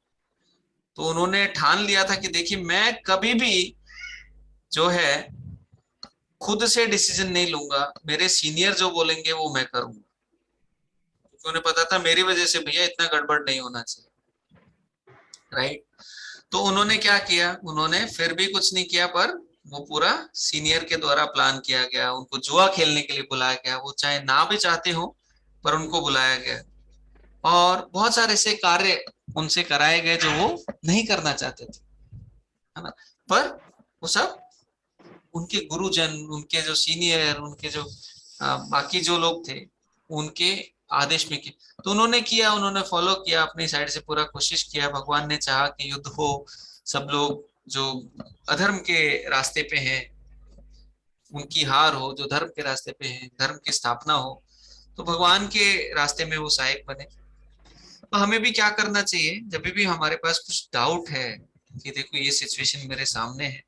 Speaker 1: तो उन्होंने ठान लिया था कि देखिए मैं कभी भी जो है खुद से डिसीजन नहीं लूंगा, मेरे सीनियर जो बोलेंगे वो मैं करूंगा, क्योंकि उन्हें पता था मेरी वजह से भैया इतना गड़बड़ नहीं होना चाहिए, राइट। तो उन्होंने क्या किया, उन्होंने फिर भी कुछ नहीं किया, पर वो पूरा सीनियर के द्वारा प्लान किया गया, उनको जुआ खेलने के लिए बुलाया गया, वो चाहे ना भी चाहते हो पर उनको बुलाया गया, और बहुत सारे ऐसे कार्य उनसे कराए गए जो वो नहीं करना चाहते थे, है ना। पर वो सब उनके गुरुजन, उनके जो सीनियर, उनके जो बाकी जो लोग थे उनके आदेश में किया, तो उन्होंने किया, उन्होंने फॉलो किया, अपनी साइड से पूरा कोशिश किया। भगवान ने चाहा कि युद्ध हो, सब लोग जो अधर्म के रास्ते पे हैं उनकी हार हो, जो धर्म के रास्ते पे हैं धर्म की स्थापना हो, तो भगवान के रास्ते में वो सहायक बने। तो हमें भी क्या करना चाहिए, जब भी हमारे पास कुछ डाउट है कि देखो ये सिचुएशन मेरे सामने है,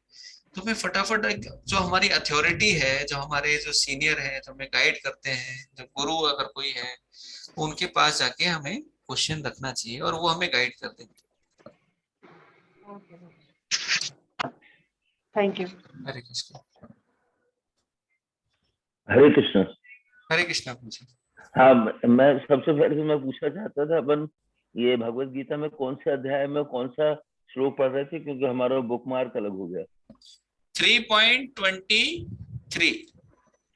Speaker 1: तो हमें फटाफट जो हमारी अथॉरिटी है, जो हमारे जो सीनियर है, जो हमें गाइड करते हैं, जो गुरु अगर कोई है, उनके पास जाके हमें क्वेश्चन रखना चाहिए और वो हमें गाइड कर देंगे।
Speaker 2: Thank you.
Speaker 1: हरे कृष्ण।
Speaker 4: हरे कृष्ण।
Speaker 1: हरे कृष्ण पूछिए।
Speaker 4: हाँ, मैं सबसे पहले तो मैं पूछना चाहता था, अपन ये भगवत गीता में कौन से अध्याय में कौन सा श्लोक पढ़ रहे थे, क्योंकि हमारा बुक मार्क अलग हो गया।
Speaker 1: 3.23।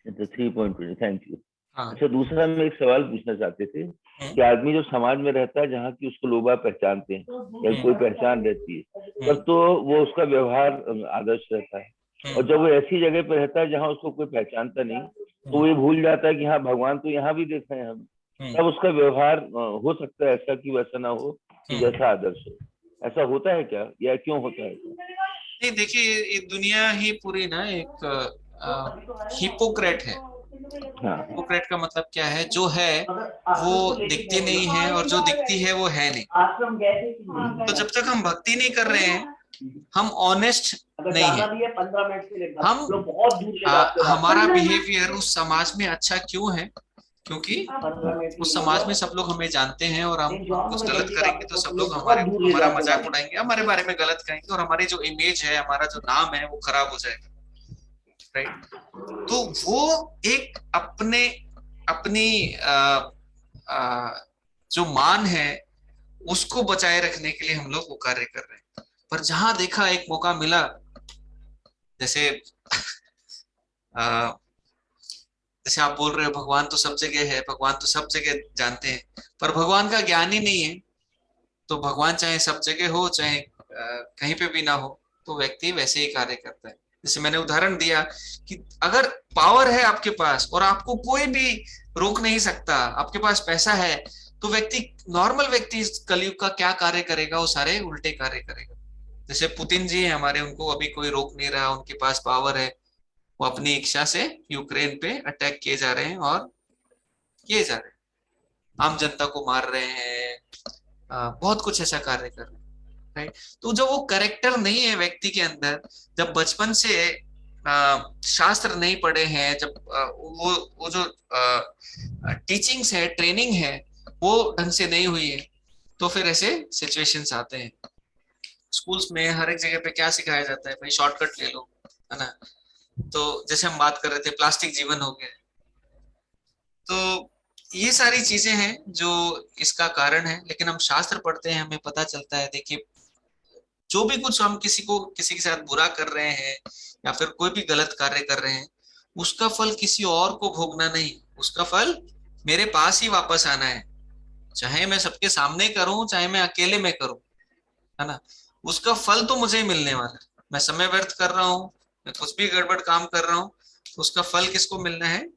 Speaker 4: तो 3.20, थैंक यू।
Speaker 1: हाँ।
Speaker 4: अच्छा, दूसरा हम एक सवाल पूछना चाहते थे कि आदमी जो समाज में रहता है जहाँ की उसको लोग पहचानते हैं या कोई पहचान रहती है, पर तो वो उसका व्यवहार आदर्श रहता है, और जब वो ऐसी जगह पे रहता है जहाँ उसको कोई पहचानता नहीं, तो वो ये भूल जाता है कि हाँ भगवान तो यहाँ भी देख रहे हैं हम, तब उसका व्यवहार हो सकता है ऐसा कि वैसा ना हो कि जैसा आदर्श हो। ऐसा होता है क्या, या क्यों होता है?
Speaker 1: नहीं, देखिए ये दुनिया ही पूरी ना एक हिपोक्रेट है। हिपोक्रेट का मतलब क्या है, जो है वो दिखती नहीं है और जो दिखती है वो है नहीं। तो जब तक हम भक्ति नहीं कर रहे हैं, हम ऑनेस्ट नहीं है, हम हमारा बिहेवियर उस समाज में अच्छा क्यों है, क्योंकि उस समाज में सब लोग हमें जानते हैं, और हम कुछ गलत करेंगे तो सब लोग हमारा मजाक उड़ाएंगे, हमारे बारे में गलत कहेंगे, और हमारी जो इमेज है, हमारा जो नाम है वो खराब हो जाएगा, राइट। तो वो एक अपनी जो मान है उसको बचाए रखने के लिए हम लोग वो कार्य कर रहे हैं। पर जहां देखा एक मौका मिला, जैसे जैसे आप बोल रहे हो भगवान तो सब जगह है, भगवान तो सब जगह जानते हैं, पर भगवान का ज्ञान ही नहीं है, तो भगवान चाहे सब जगह हो चाहे कहीं पे भी ना हो, तो व्यक्ति वैसे ही कार्य करता है। जैसे मैंने उदाहरण दिया कि अगर पावर है आपके पास और आपको कोई भी रोक नहीं सकता, आपके पास पैसा है, तो व्यक्ति, नॉर्मल व्यक्ति इस कलयुग का क्या कार्य करेगा, वो सारे उल्टे कार्य करेगा। जैसे पुतिन जी है हमारे, उनको अभी कोई रोक नहीं रहा, उनके पास पावर है, वो अपनी इच्छा से यूक्रेन पे अटैक किए जा रहे हैं और किए जा रहे हैं, आम जनता को मार रहे हैं, बहुत कुछ ऐसा कार्य कर रहे हैं, राइट। तो जो वो कैरेक्टर नहीं है व्यक्ति के अंदर, जब बचपन से शास्त्र नहीं पढ़े हैं, जब वो जो टीचिंग्स है, ट्रेनिंग है, वो ढंग से नहीं हुई है, तो फिर ऐसे सिचुएशंस आते हैं। स्कूल्स में हर एक जगह पे क्या सिखाया जाता है, भाई शॉर्टकट ले लो, है ना। तो जैसे हम बात कर रहे थे, प्लास्टिक जीवन हो गया, तो ये सारी चीजें हैं जो इसका कारण है। लेकिन हम शास्त्र पढ़ते हैं, हमें पता चलता है, देखिए जो भी कुछ हम किसी के साथ बुरा कर रहे हैं या फिर कोई भी गलत कार्य कर रहे हैं, उसका फल किसी और को भोगना नहीं, उसका फल मेरे पास ही वापस आना है। चाहे मैं सबके सामने करूं, चाहे मैं अकेले में करूं, है ना, उसका फल तो मुझे ही मिलने वाला है। मैं समय व्यर्थ कर रहा हूँ, मैं कुछ भी गड़बड़ काम कर रहा हूँ, तो उसका फल किसको मिलना है?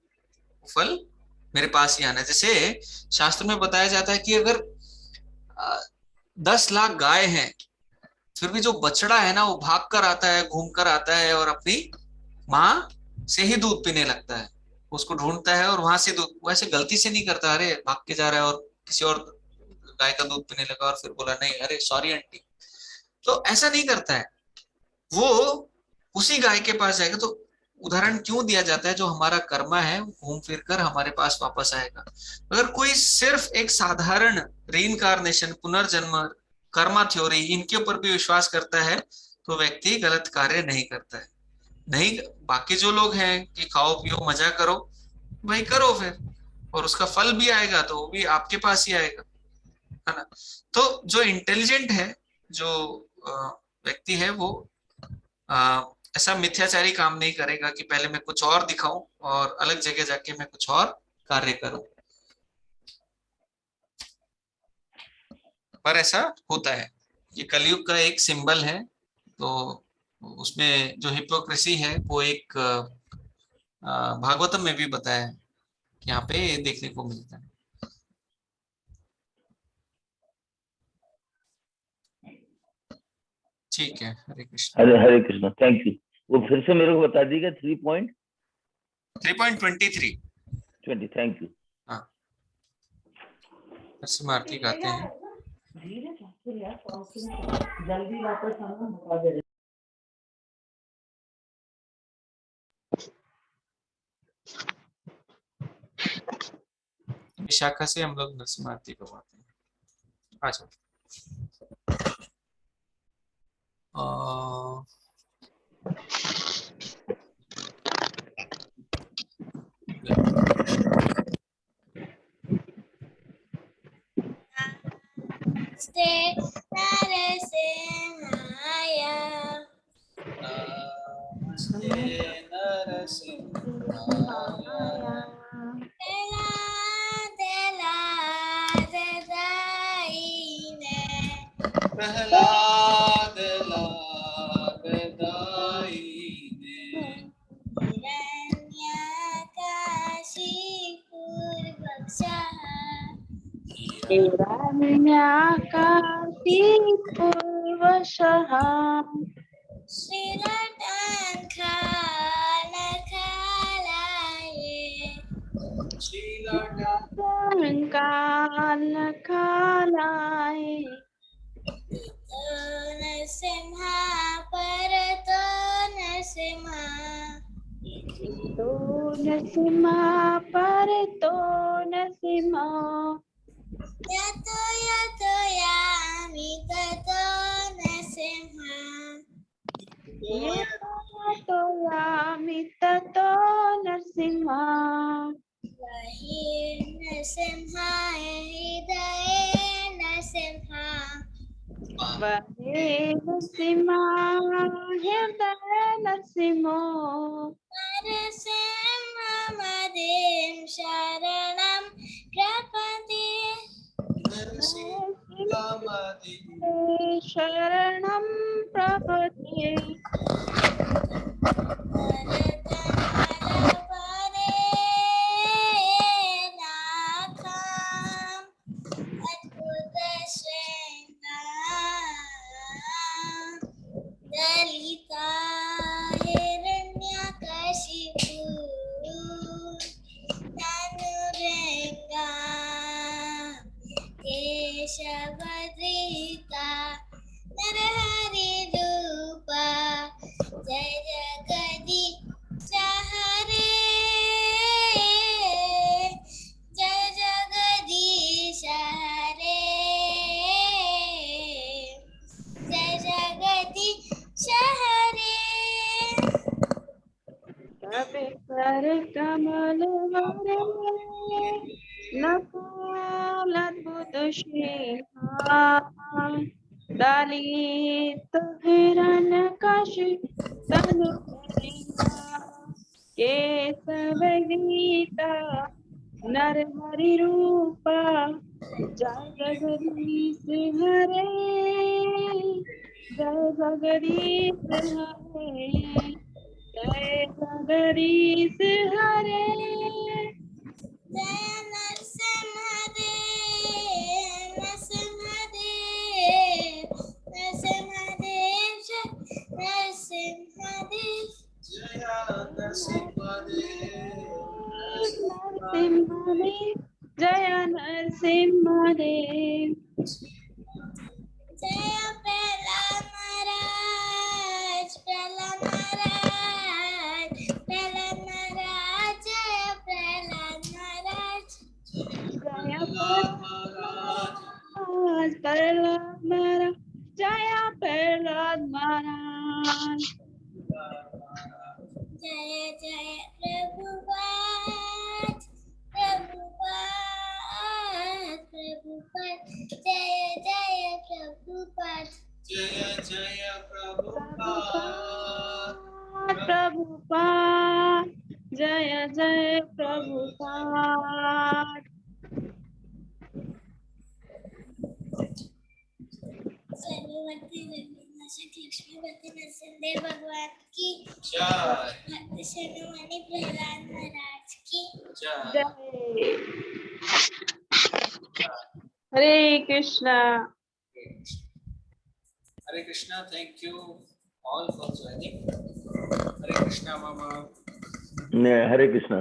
Speaker 1: फल मेरे पास ही आना है। जैसे शास्त्र में बताया जाता है कि अगर 10 लाख गाय हैं, फिर भी जो बछड़ा है ना, वो भाग कर आता है, घूम कर आता है और अपनी माँ से ही दूध पीने लगता है, उसको ढूंढता है और वहां से दूध, वैसे गलती से नहीं करता, अरे भाग के जा रहा है और किसी और गाय का दूध पीने लगा और फिर बोला नहीं अरे सॉरी आंटी, तो ऐसा नहीं करता है। वो उसी गाय के पास जाएगा। तो उदाहरण क्यों दिया जाता है? जो हमारा कर्मा है वो घूम फिर कर हमारे पास वापस आएगा। अगर कोई सिर्फ एक साधारण रीइंकार्नेशन, पुनर्जन्म, कर्मा थ्योरी, इनके ऊपर भी विश्वास करता है, तो व्यक्ति गलत कार्य नहीं करता है। नहीं, बाकी जो लोग हैं कि खाओ पियो मजा करो, वही करो फिर, और उसका फल भी आएगा तो वो भी आपके पास ही आएगा, है ना। तो जो इंटेलिजेंट है, जो व्यक्ति है, वो ऐसा मिथ्याचारी काम नहीं करेगा कि पहले मैं कुछ और दिखाऊं और अलग जगह जाके मैं कुछ और कार्य करूं। पर ऐसा होता है, ये कलयुग का एक सिंबल है। तो उसमें जो हिपोक्रेसी है वो एक भागवतम में भी बताया है, यहाँ पे देखने को मिलता है। ठीक है, हरे कृष्ण।
Speaker 4: Hare Hare Krishna, thank you. वो फिर से मेरे को बता दीजिएगा
Speaker 1: 3.23।
Speaker 4: 3.20, थैंक यू।
Speaker 1: हाँ, मारती गाते हैं।
Speaker 5: जल्दी वापस आना, बता दे रहे।
Speaker 1: विशाखा से हम लोग नरसिम्हा आरती करवाते हैं। आ जाओ। प्रहलाद लाभदायिने
Speaker 2: हिरण्याकाशिपूर्वशः कालकालाय तो नरसिम्हा परतो नरसिम्हा तो यामि ततो नरसिम्हा वहे नरसिम्हा हृदय नरसिम्हो शरणं प्रपद्ये। कर कमल हरे नकुलाद्भुत सिंहा दलित हिरण्यकशि तनु केशव गीता नरहरि रूपा जय जगदीश हरे जय जगदीश हरे जय जगदीश हरे
Speaker 6: जय नरसिंहदेव नरसिंहदेव नरसिंहदेव जय नरसिंहदेव
Speaker 1: जय नरसिंहदेव
Speaker 2: नरसिंहदेव जय नरसिंहदेव
Speaker 6: जय प्रहलाद महाराज प्रहलाद महाराज प्रहलाद महाराज जय प्रहलाद महाराज
Speaker 2: जय
Speaker 1: प्रहलाद महाराज
Speaker 2: प्रहलाद महाराज जय प्रहलाद महाराज
Speaker 6: जय जय प्रभुपाद प्रभुपाद प्रभुपाद जय जय प्रभुपाद
Speaker 1: जय जय प्रभुपाद
Speaker 2: प्रभुपाद जय जय प्रभुपाद
Speaker 6: सर्ववती लक्ष्मीपति नरसिंहदेव भगवान की
Speaker 1: जय
Speaker 6: शर्मानी प्रहलाद महाराज की
Speaker 1: जय
Speaker 2: जय हरे Krishna
Speaker 1: Hare Krishna, thank you all for joining. Hare Krishna, Mama.
Speaker 4: Hare Krishna.